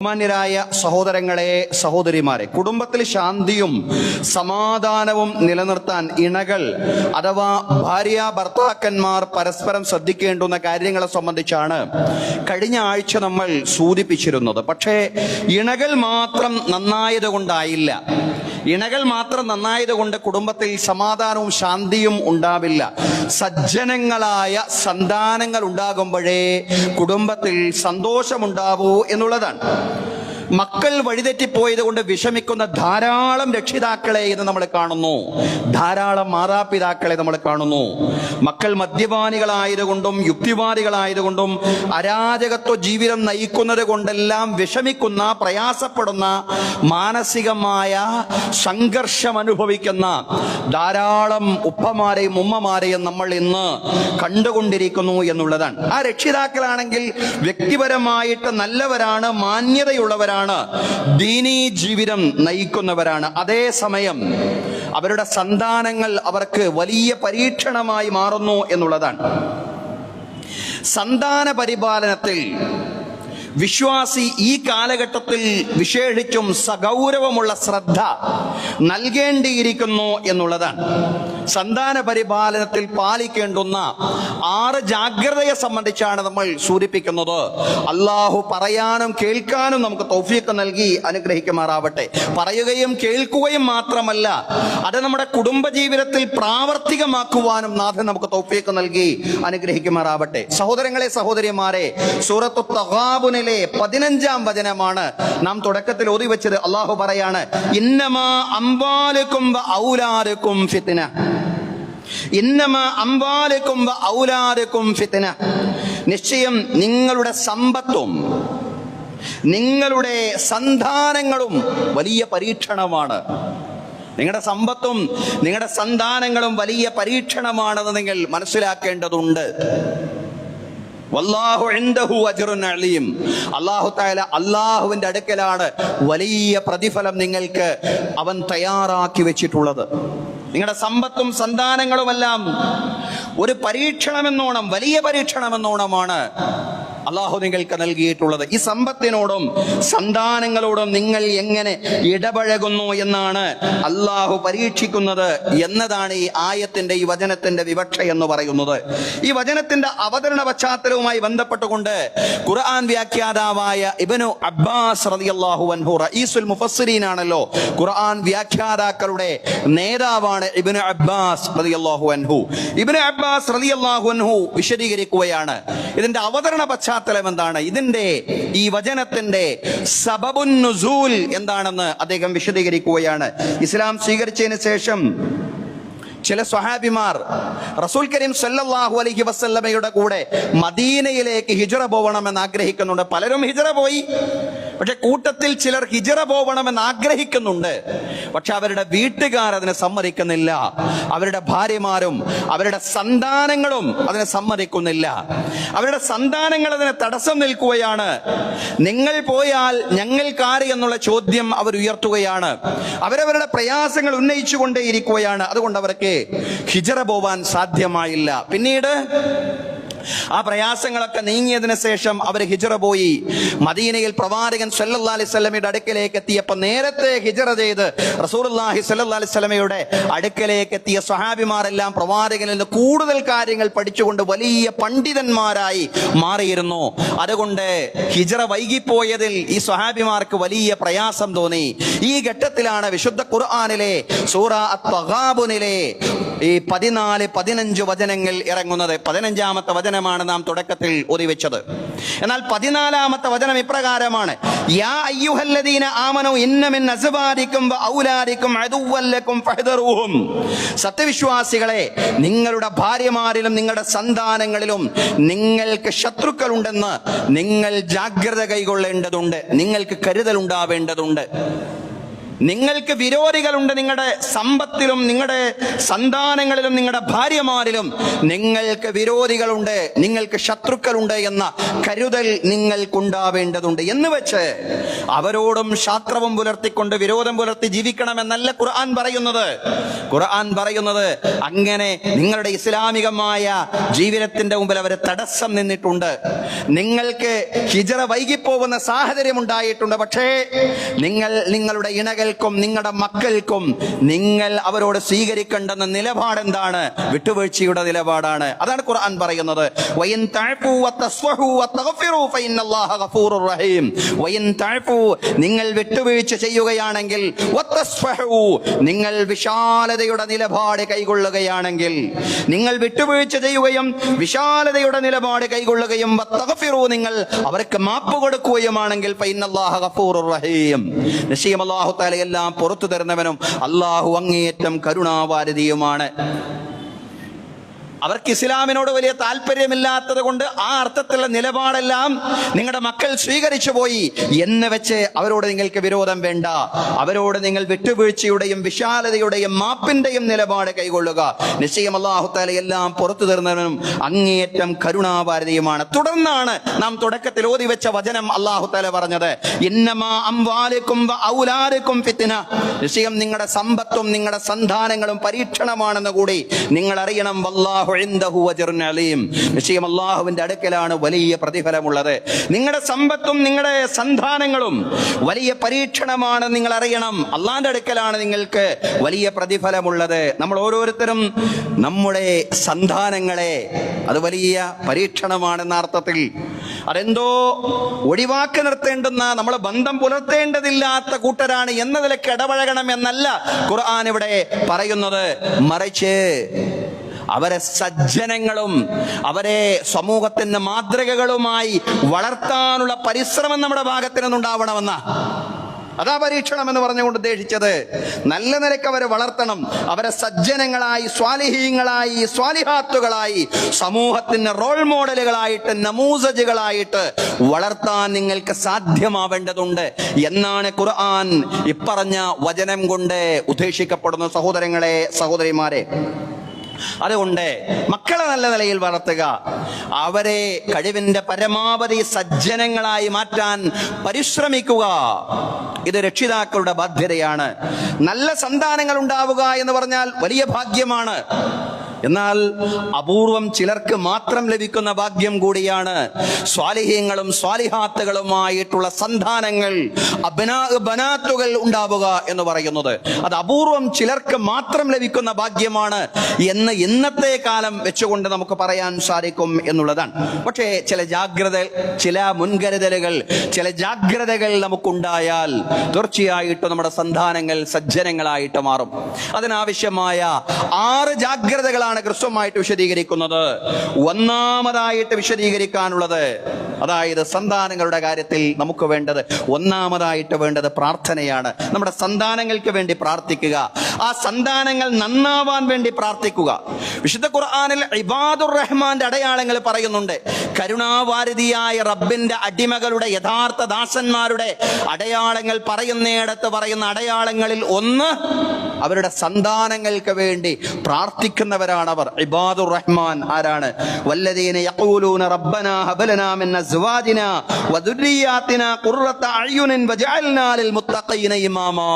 ബഹുമാന്യരായ സഹോദരങ്ങളെ, സഹോദരിമാരെ, കുടുംബത്തിൽ ശാന്തിയും സമാധാനവും നിലനിർത്താൻ ഇണകൾ അഥവാ ഭാര്യ ഭർത്താക്കന്മാർ പരസ്പരം ശ്രദ്ധിക്കേണ്ടുന്ന കാര്യങ്ങളെ സംബന്ധിച്ചാണ് കഴിഞ്ഞ ആഴ്ച നമ്മൾ സൂചിപ്പിച്ചിരുന്നത്. പക്ഷേ ഇണകൾ മാത്രം നന്നായതുകൊണ്ടായില്ല. ഇണകൾ മാത്രം നന്നായതുകൊണ്ട് കുടുംബത്തിൽ സമാധാനവും ശാന്തിയും ഉണ്ടാവില്ല. സജ്ജനങ്ങളായ സന്താനങ്ങൾ ഉണ്ടാകുമ്പോഴേ കുടുംബത്തിൽ സന്തോഷമുണ്ടാവൂ എന്നുള്ളതാണ്. മക്കൾ വഴിതെറ്റിപ്പോയത് കൊണ്ട് വിഷമിക്കുന്ന ധാരാളം രക്ഷിതാക്കളെ ഇന്ന് നമ്മൾ കാണുന്നു, ധാരാളം മാതാപിതാക്കളെ നമ്മൾ കാണുന്നു. മക്കൾ മദ്യപാനികളായതുകൊണ്ടും യുക്തിവാദികളായതുകൊണ്ടും അരാജകത്വ ജീവിതം നയിക്കുന്നത് കൊണ്ടെല്ലാം വിഷമിക്കുന്ന, പ്രയാസപ്പെടുന്ന, മാനസികമായ സംഘർഷം അനുഭവിക്കുന്ന ധാരാളം ഉപ്പമാരെയും ഉമ്മമാരെയും നമ്മൾ ഇന്ന് കണ്ടുകൊണ്ടിരിക്കുന്നു എന്നുള്ളതാണ്. ആ രക്ഷിതാക്കളാണെങ്കിൽ വ്യക്തിപരമായിട്ട് നല്ലവരാണ്, മാന്യതയുള്ളവരാണ്, ദീനീ ജീവിതം നയിക്കുന്നവരാണ്. അതേസമയം അവരുടെ സന്താനങ്ങൾ അവർക്ക് വലിയ പരീക്ഷണമായി മാറുന്നു എന്നുള്ളതാണ്. സന്താന പരിപാലനത്തിൽ വിശ്വാസി ഈ കാലഘട്ടത്തിൽ വിശേഷിച്ചും സഗൗരവമുള്ള ശ്രദ്ധ നൽകേണ്ടിയിരിക്കുന്നു എന്നുള്ളതാണ്. സന്താന പരിപാലനത്തിൽ പാലിക്കേണ്ടുന്ന 6 ജാഗ്രതയെ സംബന്ധിച്ചാണ് നമ്മൾ സൂചിപ്പിക്കുന്നത്. അള്ളാഹു പറയാനും കേൾക്കാനും നമുക്ക് തൗഫീഖ് നൽകി അനുഗ്രഹിക്കുമാറാവട്ടെ. പറയുകയും കേൾക്കുകയും മാത്രമല്ല, അത് നമ്മുടെ കുടുംബജീവിതത്തിൽ പ്രാവർത്തികമാക്കുവാനും നാഥൻ നമുക്ക് തൗഫീഖ് നൽകി അനുഗ്രഹിക്കുമാറാവട്ടെ. സഹോദരങ്ങളെ, സഹോദരിമാരെ, സൂറത്തു തഗാബുനിലെ 15-ാം വചനമാണ് നാം തുടക്കത്തിൽ ഓതി വെച്ചത്. അള്ളാഹു പറയാണ്, ഇന്നമാ അംവാലുക്കും വ ഔലാദുക്കും ഫിത്ന. ഇന്നമാ അംവാലുക്കും വ ഔലാദുക്കും ഫിത്ന. നിശ്ചയം നിങ്ങളുടെ സമ്പത്തും നിങ്ങളുടെ സന്താനങ്ങളും വലിയ പരീക്ഷണമാണ്. നിങ്ങളുടെ സമ്പത്തും നിങ്ങളുടെ സന്താനങ്ങളും വലിയ പരീക്ഷണമാണെന്ന് നിങ്ങൾ മനസ്സിലാക്കേണ്ടതുണ്ട്. വല്ലാഹു ഇൻദഹു അജ്റുൻ അലീം. അല്ലാഹു തആല, അല്ലാഹുവിന്റെ അടുക്കലാണ് വലിയ പ്രതിഫലം നിങ്ങൾക്ക് അവൻ തയ്യാറാക്കി വെച്ചിട്ടുള്ളത്. നിങ്ങളുടെ സമ്പത്തും സന്താനങ്ങളുമെല്ലാം ഒരു പരീക്ഷണമെന്നോണം, വലിയ പരീക്ഷണമെന്നോണമാണ് അള്ളാഹു നിങ്ങൾക്ക് നൽകിയിട്ടുള്ളത്. ഈ സമ്പത്തിനോടും സന്താനങ്ങളോടും നിങ്ങൾ എങ്ങനെ ഇടപഴകുന്നു എന്നാണ് അള്ളാഹു പരീക്ഷിക്കുന്നത് എന്നതാണ് ഈ ആയത്തിന്റെ, ഈ വചനത്തിന്റെ വിവക്ഷ എന്ന് പറയുന്നത്. ഈ വചനത്തിന്റെ അവതരണ പശ്ചാത്തലവുമായി ബന്ധപ്പെട്ടുകൊണ്ട് ഖുർആൻ വ്യാഖ്യാതാവായ ഇബ്നു അബ്ബാസ് റളിയല്ലാഹു അൻഹു, റഈസുൽ മുഫസ്സിരീൻ ആണല്ലോ, ഖുർആൻ വ്യാഖ്യാതാക്കളുടെ നേതാവാണ് ഇബ്നു അബ്ബാസ് റളിയല്ലാഹു അൻഹു. ഇബ്നു അബ്ബാസ് റളിയല്ലാഹു അൻഹു വിശദീകരിക്കുകയാണ് ഇതിന്റെ അവതരണ പശ്ചാത്തലം എന്താണ്, ഇതിന്റെ ഈ വചനത്തിന്റെ സബബുൻ നുസൂൽ എന്താണെന്ന് അദ്ദേഹം വിശദീകരിക്കുകയാണ്. ഇസ്ലാം സ്വീകരിച്ചതിന് ശേഷം ചില സ്വഹാബിമാർ റസൂൽ കരീം സല്ലല്ലാഹു അലൈഹി വസല്ലമയുടെ കൂടെ മദീനയിലേക്ക് ഹിജ്റ പോകണമെന്ന് ആഗ്രഹിക്കുന്നുണ്ട്. പലരും ഹിജ്റ പോയി, പക്ഷെ കൂട്ടത്തിൽ ചിലർ ഹിജ്റ പോകണമെന്ന് ആഗ്രഹിക്കുന്നുണ്ട്. പക്ഷെ അവരുടെ വീട്ടുകാർ അതിനെ സമ്മതിക്കുന്നില്ല. അവരുടെ ഭാര്യമാരും അവരുടെ സന്താനങ്ങളും അതിനെ സമ്മതിക്കുന്നില്ല. അവരുടെ സന്താനങ്ങൾ അതിനെ തടസ്സം നിൽക്കുകയാണ്. നിങ്ങൾ പോയാൽ ഞങ്ങൾക്കാര് എന്നുള്ള ചോദ്യം അവർ ഉയർത്തുകയാണ്. അവരവരുടെ പ്രയാസങ്ങൾ ഉന്നയിച്ചുകൊണ്ടേയിരിക്കുകയാണ്. അതുകൊണ്ട് അവർക്ക് ഹിജ്റ പോവാൻ സാധ്യമായില്ല. പിന്നീട് ആ പ്രയാസങ്ങളൊക്കെ നീങ്ങിയതിനു ശേഷം അവർ ഹിജ്റ പോയി. മദീനയിൽ പ്രവാചകൻ സല്ലല്ലാഹു അലൈഹി വസല്ലമയുടെ അടുക്കലേക്ക് എത്തിയപ്പോൾ നേരത്തെ ഹിജ്റ ചെയ്ത് റസൂലുള്ളാഹി സ്വല്ലല്ലാഹു അലൈഹി വസല്ലമയുടെ അടുക്കലേക്ക് എത്തിയ സ്വഹാബിമാരെല്ലാം പ്രവാചകനിൽ നിന്ന് കൂടുതൽ കാര്യങ്ങൾ പഠിച്ചുകൊണ്ട് വലിയ പണ്ഡിതന്മാരായി മാറിയിരുന്നു. അതുകൊണ്ട് ഹിജ്റ വൈകിപ്പോയതിൽ ഈ സ്വഹാബിമാർക്ക് വലിയ പ്രയാസം തോന്നി. ഈ ഘട്ടത്തിലാണ് വിശുദ്ധ ഖുർആനിലെ സൂറ അത്ത്-തഗാബുനിലെ ഈ 14-15 വചനങ്ങൾ ഇറങ്ങുന്നത്. 15-ാമത്തെ വചനമാണ് നാം തുടക്കത്തിൽ ഓതിവെച്ചത്. എന്നാൽ 14-ാമത്തെ വചനം ഇപ്രകാരമാണ്, യാ അയ്യുഹല്ലദീന ആമനൂ ഇന്ന മിൻ അസ്വാദികും വ ഔലാദികും അദുവ്വൻ ലക്കും ഫഹ്ദറൂഹും. സത്യവിശ്വാസികളെ, നിങ്ങളുടെ ഭാര്യമാരിലും നിങ്ങളുടെ സന്താനങ്ങളിലും നിങ്ങൾക്ക് ശത്രുക്കളുണ്ടെന്ന് നിങ്ങൾ ജാഗ്രത കൈകൊള്ളേണ്ടതുണ്ട്, നിങ്ങൾക്ക് കരുതൽ ഉണ്ടാവേണ്ടതുണ്ട്. നിങ്ങൾക്ക് വിരോധികളുണ്ട്, നിങ്ങളുടെ സമ്പത്തിലും നിങ്ങളുടെ സന്താനങ്ങളിലും നിങ്ങളുടെ ഭാര്യമാരിലും നിങ്ങൾക്ക് വിരോധികളുണ്ട്, നിങ്ങൾക്ക് ശത്രുക്കളുണ്ട് എന്ന കരുതൽ നിങ്ങൾക്കുണ്ടാവേണ്ടതുണ്ട് എന്ന് വെച്ച് അവരോടും ശാസ്ത്രവും പുലർത്തിക്കൊണ്ട് വിരോധം പുലർത്തി ജീവിക്കണമെന്നല്ല ഖുർആൻ പറയുന്നത്. ഖുർആൻ പറയുന്നത് അങ്ങനെ നിങ്ങളുടെ ഇസ്ലാമികമായ ജീവിതത്തിന്റെ മുമ്പിൽ അവർ തടസ്സം നിന്നിട്ടുണ്ട്, നിങ്ങൾക്ക് ഹിജ്റ വൈകിപ്പോകുന്ന സാഹചര്യം ഉണ്ടായിട്ടുണ്ട്, പക്ഷേ നിങ്ങൾ നിങ്ങളുടെ ഇണകൾക്കും നിങ്ങളുടെ മക്കൾക്കും നിങ്ങൾ അവരോട് സ്വീകരിക്കേണ്ടെന്ന നിലപാട് എന്താണ്? വിട്ടുവീഴ്ചയുടെ നിലപാടാണ്. അതാണ് ഖുർആൻ പറയുന്നത്. വഇൻ തഅഫു വതസ്ഫഹു വതഗ്ഫിറു ഫഇന്നല്ലാഹ ഗഫൂറുർ റഹീം. വഇൻ തഅഫു, നിങ്ങൾ വിട്ടുവീഴ്ച ചെയ്യുകയാണെങ്കിൽ, വതസ്ഫഹു, നിങ്ങൾ വിശാലതയുടെ നിലപാട് കൈകൊള്ളുകയാണെങ്കിൽ, നിങ്ങൾ വിട്ടുവീഴ്ച ചെയ്യുകയും വിശാലതയുടെ നിലപാട് കൈകൊള്ളുകയും, വതഗ്ഫിറു, നിങ്ങൾ അവർക്ക് മാപ്പ് കൊടുക്കുകയുമാണെങ്കിൽ, ഫഇന്നല്ലാഹ ഗഫൂറുർ റഹീം, നിശ്ചയം അല്ലാഹു തആല എല്ലാം പുറത്തു തരുന്നവനും അല്ലാഹു അങ്ങേയറ്റം കരുണാവാരിധിയുമാണ്. അവർക്ക് ഇസ്ലാമിനോട് വലിയ താല്പര്യമില്ലാത്തത് കൊണ്ട് ആ അർത്ഥത്തിലുള്ള നിലപാടെല്ലാം നിങ്ങളുടെ മക്കൾ സ്വീകരിച്ചു പോയി എന്ന് വെച്ച് അവരോട് നിങ്ങൾക്ക് വിരോധം വേണ്ട. അവരോട് നിങ്ങൾ വിട്ടുവീഴ്ചയുടെയും വിശാലതയുടെയും മാപ്പിന്റെയും നിലപാട് കൈകൊള്ളുക. നിശ്ചയം അല്ലാഹു തആല എല്ലാം പുറത്തു തരുന്നവനും അങ്ങേയറ്റം കരുണാഭാരതിയുമാണ്. തുടർന്നാണ് നാം തുടക്കത്തിൽ ഓതി വെച്ച വചനം അല്ലാഹു തആല പറഞ്ഞത്, ഇന്നമാ അംവാലുക്കും വ ഔലാദുക്കും ഫിത്ന. നിശ്ചയം നിങ്ങളുടെ സമ്പത്തും നിങ്ങളുടെ സന്താനങ്ങളും പരീക്ഷണമാണെന്ന് കൂടി നിങ്ങൾ അറിയണം. വല്ലാഹു ഇൻദഹു അജ്റുൻ അലീം. നിശ്ചയം അല്ലാഹുവിന്റെ അടുക്കലാണ് വലിയ പ്രതിഫലമുള്ളത്. നിങ്ങളുടെ സമ്പത്തും നിങ്ങളുടെ സന്താനങ്ങളും വലിയ പരീക്ഷണമാണ്, നിങ്ങൾ അറിയണം. അള്ളാന്റെ അടുക്കലാണ് നിങ്ങൾക്ക് വലിയ പ്രതിഫലമുള്ളത്. നമ്മൾ ഓരോരുത്തരും നമ്മുടെ സന്താനങ്ങളെ അത് വലിയ പരീക്ഷണമാണെന്ന അർത്ഥത്തിൽ അതെന്തോ ഒഴിവാക്കി നിർത്തേണ്ടുന്ന, നമ്മൾ ബന്ധം പുലർത്തേണ്ടതില്ലാത്ത കൂട്ടരാണ് എന്ന നിലയ്ക്ക് ഇടപഴകണം എന്നല്ല ഖുർആൻ ഇവിടെ പറയുന്നത്. മറിച്ച് അവരെ സജ്ജനങ്ങളും അവരെ സമൂഹത്തിന്റെ മാതൃകകളുമായി വളർത്താനുള്ള പരിശ്രമം നമ്മുടെ ഭാഗത്ത് നിന്നുണ്ടാവണമെന്ന, അതാ പരീക്ഷണം എന്ന് പറഞ്ഞുകൊണ്ട് ഉദ്ദേശിച്ചത്. നല്ല നിലയ്ക്ക് അവരെ വളർത്തണം, അവരെ സജ്ജനങ്ങളായി, സ്വാലിഹീങ്ങളായി, സ്വാലിഹാത്തുകളായി, സമൂഹത്തിന്റെ റോൾ മോഡലുകളായിട്ട്, നമൂസജുകളായിട്ട് വളർത്താൻ നിങ്ങൾക്ക് സാധ്യമാവേണ്ടതുണ്ട് എന്നാണ് ഖുർആൻ ഇപ്പറഞ്ഞ വചനം കൊണ്ട് ഉദ്ദേശിക്കപ്പെടുന്ന. സഹോദരങ്ങളെ, സഹോദരിമാരെ, അതുകൊണ്ട് മക്കളെ നല്ല നിലയിൽ വളർത്തുക, അവരെ കഴിവിന്റെ പരമാവധി സജ്ജനങ്ങളായി മാറ്റാൻ പരിശ്രമിക്കുക. ഇത് രക്ഷിതാക്കളുടെ ബാധ്യതയാണ്. നല്ല സന്താനങ്ങൾ ഉണ്ടാവുക എന്ന് പറഞ്ഞാൽ വലിയ ഭാഗ്യമാണ്. എന്നാൽ അപൂർവം ചിലർക്ക് മാത്രം ലഭിക്കുന്ന ഭാഗ്യം കൂടിയാണ് സ്വാലിഹീങ്ങളും സ്വാലിഹാത്തുകളുമായിട്ടുള്ള സന്താനങ്ങൾ, ബനാത്തുകൾ ഉണ്ടാവുക എന്ന് പറയുന്നത്. അത് അപൂർവം ചിലർക്ക് മാത്രം ലഭിക്കുന്ന ഭാഗ്യമാണ് എന്ന് ഇന്നത്തെ കാലം വെച്ചുകൊണ്ട് നമുക്ക് പറയാൻ സാധിക്കും എന്നുള്ളതാണ്. പക്ഷേ ചില മുൻകരുതലുകൾ, ചില ജാഗ്രതകൾ നമുക്കുണ്ടായാൽ തീർച്ചയായിട്ടും നമ്മുടെ സന്താനങ്ങൾ സജ്ജനങ്ങളായിട്ട് മാറും. അതിനാവശ്യമായ 6 ജാഗ്രതകളാണ് കൃത്യമായിട്ട് വിശദീകരിക്കുന്നത്. ഒന്നാമതായിട്ട് വിശദീകരിക്കാനുള്ളത്, അതായത് സന്താനങ്ങളുടെ കാര്യത്തിൽ നമുക്ക് വേണ്ടത്, ഒന്നാമതായിട്ട് വേണ്ടത് പ്രാർത്ഥനയാണ്. നമ്മുടെ സന്താനങ്ങൾക്ക് വേണ്ടി പ്രാർത്ഥിക്കുക, ആ സന്താനങ്ങൾ നന്നാവാൻ വേണ്ടി പ്രാർത്ഥിക്കുക. വിശുദ്ധ ഖുർആനിൽ ഇബാദുർ റഹ്മാന്റെ അടയാളങ്ങൾ പറയുന്നുണ്ട്. കരുണാവാരിധിയായ റബ്ബിന്റെ അടിമകളുടെ, യഥാർത്ഥ ദാസന്മാരുടെ അടയാളങ്ങൾ പറയുന്നിടത്ത് പറയുന്ന അടയാളങ്ങളിൽ ഒന്ന് അവരുടെ സന്താനങ്ങൾക്ക് വേണ്ടി പ്രാർത്ഥിക്കുന്നവരാണ് അവർ. ഇബാദുർ റഹ്മാൻ ആരാണ്? വല്ലദീന യഖൂലൂന റബ്ബനാ ഹബ് ലനാ മിൻ അസ്വാജിനാ വദുരിയാതിനാ ഖുർറത അയ്യുനിൻ വജഅൽനാ ലിൽ മുത്തഖീന ഇമാമാ.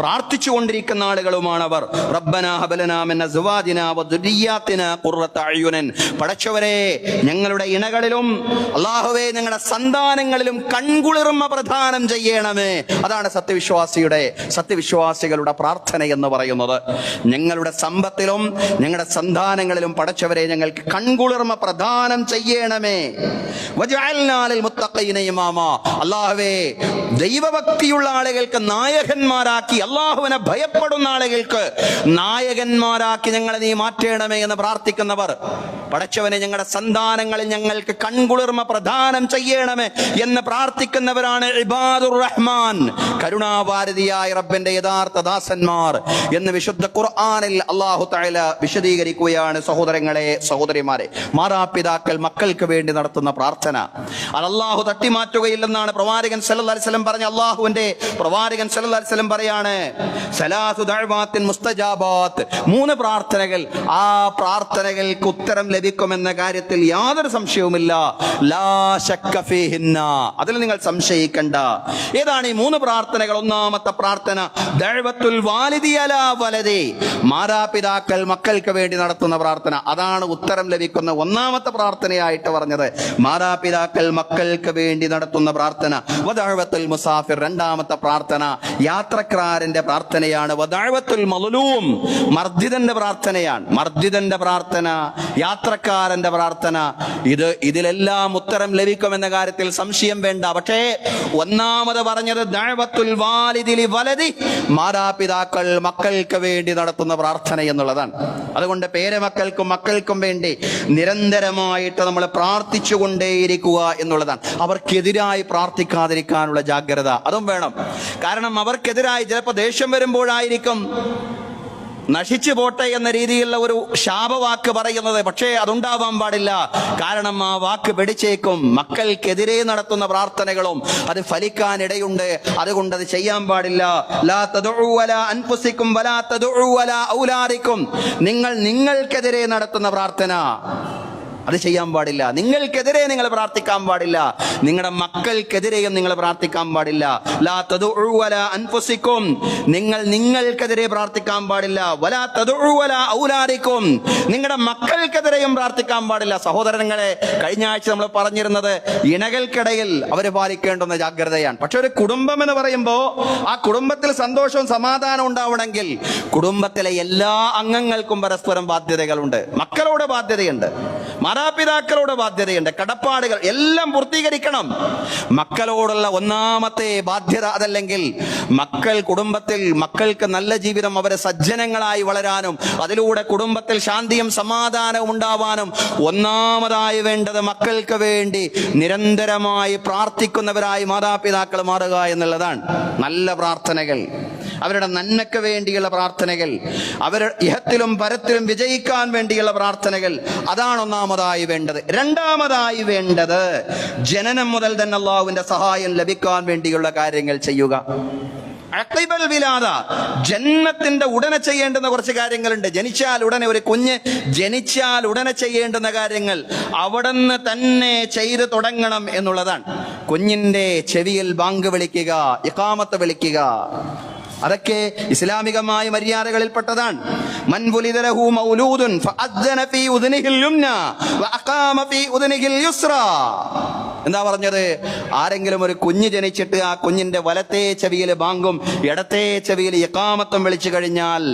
പ്രാർത്ഥിച്ചുകൊണ്ടിരിക്കുന്ന ആളുകളുമാണ് അവർ. റബ്ബനാ ഹബ് ലനാ മിൻ അസ്വാജിനാ വദുരിയാതിനാ ഖുർറത അയ്യുനിൻ. പടച്ചവരെ, ഞങ്ങളുടെ ഇണകളിലും അല്ലാഹുവേ ഞങ്ങളുടെ സന്താനങ്ങളിലും കൺകുളിർമ പ്രദാനം ചെയ്യണമേ. അതാണ് സത്യവിശ്വാസികളുടെ പ്രാർത്ഥന എന്ന് പറയുന്നത്. ഞങ്ങളുടെ സമ്പത്തിലും ഞങ്ങളുടെ സന്താനങ്ങളിലും പടച്ചവരെ ഞങ്ങൾക്ക് കൺകുളിർമ പ്രദാനം ചെയ്യണമേ. വജഅൽനാ ലിൽ മുത്തഖീന ഇമാമാ. അല്ലാഹുവേ, ദൈവഭക്തിയുള്ള ആളുകൾക്ക് നായകന്മാരാക്കി, അല്ലാഹുവിനെ ഭയപ്പെടുന്ന ആളുകൾക്ക് നായകന്മാരാക്കി ഞങ്ങളെ നീ മാറ്റണമേ എന്ന് പ്രാർത്ഥിക്കുന്നവർ പടച്ചവനെ ഞങ്ങളുടെ സന്താനങ്ങളിൽ ഞങ്ങൾക്ക് കൺകുളിർമ പ്രദാനം ചെയ്യണമേ എന്ന് പ്രാർത്ഥിക്കുന്നവരാണ് ഇബാദുർ റഹ്മാൻ, കരുണാവാരിധിയായ റബ്ബിന്റെ യഥാർത്ഥ ദാസന്മാർ എന്ന് വിശുദ്ധ ഖുർആനിൽ അല്ലാഹു തആല വിശദീകരിക്കുകയാണ്. സഹോദരങ്ങളെ, സഹോദരിമാരെ, മാതാപിതാക്കൾ മക്കൾക്ക് വേണ്ടി നടത്തുന്ന പ്രാർത്ഥന അത് അല്ലാഹു തട്ടിമാറ്റുകയില്ലെന്നാണ് പ്രവാചകൻ സല്ലല്ലാഹു അലൈഹി വസല്ലം പറഞ്ഞ. അല്ലാഹുവിന്റെ പ്രവാചകൻ സല്ലല്ലാഹു അലൈഹി വസല്ലം പറയാണ്, സലാസു ദഅവാത്തിൻ മുസ്തജാബാത്ത്, 3 പ്രാർത്ഥനകൾ, ആ പ്രാർത്ഥനകൾക്ക് ഉത്തരം ലഭിക്കുമെന്ന കാര്യത്തിൽ യാതൊരു സംശയവുമില്ല. ലാ ശക്ക ഫീഹിന്ന, അതിൽ നിങ്ങൾ സംശയിക്കണ്ട. ഏതാണ് ഈ 3 പ്രാർത്ഥനകൾ? ഒന്നാമത്തെ പ്രാർത്ഥന ദഅവത്തുൽ വാലിദി അലാ വലദി, മാതാപിതാക്കൾ മക്കൾക്ക് വേണ്ടി നടത്തുന്ന പ്രാർത്ഥന, അതാണ് ഉത്തരം ലഭിക്കുന്ന ഒന്നാമത്തെ പ്രാർത്ഥനയായിട്ട് പറഞ്ഞത്. മാതാപിതാക്കൾ മക്കൾക്ക് വേണ്ടി നടത്തുന്ന പ്രാർത്ഥന. വദഅവത്തുൽ മുസാഫിർ, രണ്ടാമത്തെ പ്രാർത്ഥന യാത്രക്കാരന്റെ പ്രാർത്ഥനയാണ്. വദഅവത്തുൽ മദ്ലൂം, മർദ്ദിതന്റെ പ്രാർത്ഥനയാണ്. മർദ്ദിതന്റെ പ്രാർത്ഥന, യാത്രക്കാരന്റെ പ്രാർത്ഥന, ഇതിലെല്ലാം ഉത്തരം ലഭിക്കുമെന്ന കാര്യത്തിൽ സംശയം വേണ്ട. പക്ഷേ ഒന്നാമത് പറഞ്ഞത് ദഅവത്തുൽ വാലിദി ലിവലദി, മാതാപിതാക്കൾ മക്കൾക്ക് വേണ്ടി നടത്തുന്ന പ്രാർത്ഥന എന്നുള്ളതാണ്. അതുകൊണ്ട് പേരമക്കൾക്കും മക്കൾക്കും വേണ്ടി നിരന്തരമായിട്ട് നമ്മൾ പ്രാർത്ഥിച്ചുകൊണ്ടേയിരിക്കുക എന്നുള്ളതാണ്. അവർക്കെതിരായി പ്രാർത്ഥിക്കാതിരിക്കാനുള്ള ജാഗ്രത അതും വേണം. കാരണം അവർക്കെതിരായി ചിലപ്പോൾ ദേഷ്യം വരുമ്പോഴായിരിക്കും നശിച്ചു പോട്ടെ എന്ന രീതിയിലുള്ള ഒരു ശാപവാക്ക് പറയുന്നത്. പക്ഷേ അതുണ്ടാവാൻ പാടില്ല. കാരണം ആ വാക്ക് പിടിച്ചേക്കും. മക്കൾക്കെതിരെ നടത്തുന്ന പ്രാർത്ഥനകളും അത് ഫലിക്കാനിടയുണ്ട്. അതുകൊണ്ട് അത് ചെയ്യാൻ പാടില്ല. ലാ തദഉ വലാ അൻഫുസികും വലാ തദഉ വലാ ഔലാദികും, നിങ്ങൾക്കെതിരെ നടത്തുന്ന പ്രാർത്ഥന അത് ചെയ്യാൻ പാടില്ല. നിങ്ങൾക്കെതിരെ നിങ്ങൾ പ്രാർത്ഥിക്കാൻ പാടില്ല. നിങ്ങളുടെ മക്കൾക്കെതിരെയും നിങ്ങൾ പ്രാർത്ഥിക്കാൻ പാടില്ല. ലാ തദഉ വലാ അൻഫുസികും, നിങ്ങൾക്കെതിരെ പ്രാർത്ഥിക്കാൻ പാടില്ല. വലാ തദഉ വലാ ഔലാദികും, നിങ്ങളുടെ മക്കൾക്കെതിരെയും പ്രാർത്ഥിക്കാൻ പാടില്ല. സഹോദരങ്ങളെ, കഴിഞ്ഞ ആഴ്ച നമ്മൾ പറഞ്ഞിരുന്നത് ഇണകൾക്കിടയിൽ അവർ പാലിക്കേണ്ടുന്ന ജാഗ്രതയാണ്. പക്ഷെ ഒരു കുടുംബം എന്ന് പറയുമ്പോൾ ആ കുടുംബത്തിൽ സന്തോഷവും സമാധാനവും ഉണ്ടാവണമെങ്കിൽ കുടുംബത്തിലെ എല്ലാ അംഗങ്ങൾക്കും പരസ്പരം ബാധ്യതകളുണ്ട്. മക്കളോട് ബാധ്യതയുണ്ട്, മാതാപിതാക്കളോട് ബാധ്യതയുണ്ട്, കടപ്പാടുകൾ എല്ലാം പൂർത്തീകരിക്കണം. മക്കളോടുള്ള ഒന്നാമത്തെ ബാധ്യത അതല്ലെങ്കിൽ കുടുംബത്തിൽ മക്കൾക്ക് നല്ല ജീവിതം, അവരെ സജ്ജനങ്ങളായി വളരാനും അതിലൂടെ കുടുംബത്തിൽ ശാന്തിയും സമാധാനവും ഉണ്ടാവാനും ഒന്നാമതായി വേണ്ടത് മക്കൾക്ക് വേണ്ടി നിരന്തരമായി പ്രാർത്ഥിക്കുന്നവരായി മാതാപിതാക്കൾ മാറുക എന്നുള്ളതാണ്. നല്ല പ്രാർത്ഥനകൾ, അവരുടെ നന്മയ്ക്ക് വേണ്ടിയുള്ള പ്രാർത്ഥനകൾ, അവർ ഇഹത്തിലും പരത്തിലും വിജയിക്കാൻ വേണ്ടിയുള്ള പ്രാർത്ഥനകൾ, അതാണ് ഒന്നാമതായി വേണ്ടത്. രണ്ടാമതായി വേണ്ടത് ജനനം മുതൽ തന്നെ അല്ലാഹുവിന്റെ സഹായം ലഭിക്കാൻ വേണ്ടിയുള്ള കാര്യങ്ങൾ ചെയ്യുക. അഖീബൽ വിലാദ, ജന്മത്തിന്റെ ഉടനെ ചെയ്യേണ്ടുന്ന കുറച്ച് കാര്യങ്ങളുണ്ട്. ജനിച്ചാൽ ഉടനെ, ഒരു കുഞ്ഞ് ജനിച്ചാൽ ഉടനെ ചെയ്യേണ്ടുന്ന കാര്യങ്ങൾ അവിടുന്ന് തന്നെ ചെയ്തു തുടങ്ങണം എന്നുള്ളതാണ്. കുഞ്ഞിന്റെ ചെവിയിൽ ബാങ്ക് വിളിക്കുക, ഇഖാമത്ത് വിളിക്കുക, അതൊക്കെ ഇസ്ലാമികമായ മര്യാദകളിൽപ്പെട്ടതാണ്. മൻ വുലിദ ലഹു മൗലൂദുൻ ഫഅദ്ദന ഫീ ഉദ്നിഹിൽ യുംനാ വഅഖാമ ഫീ ഉദ്നിഹിൽ യുസ്റാ. എന്താ പറഞ്ഞത്? ആരെങ്കിലും ഒരു കുഞ്ഞ് ജനിച്ചിട്ട് ആ കുഞ്ഞിന്റെ വലത്തെ ചെവിയിൽ ബാങ്കും ഇടത്തെ ചെവിയിൽ ഇഖാമത്തും വിളിച്ചു കഴിഞ്ഞാൽ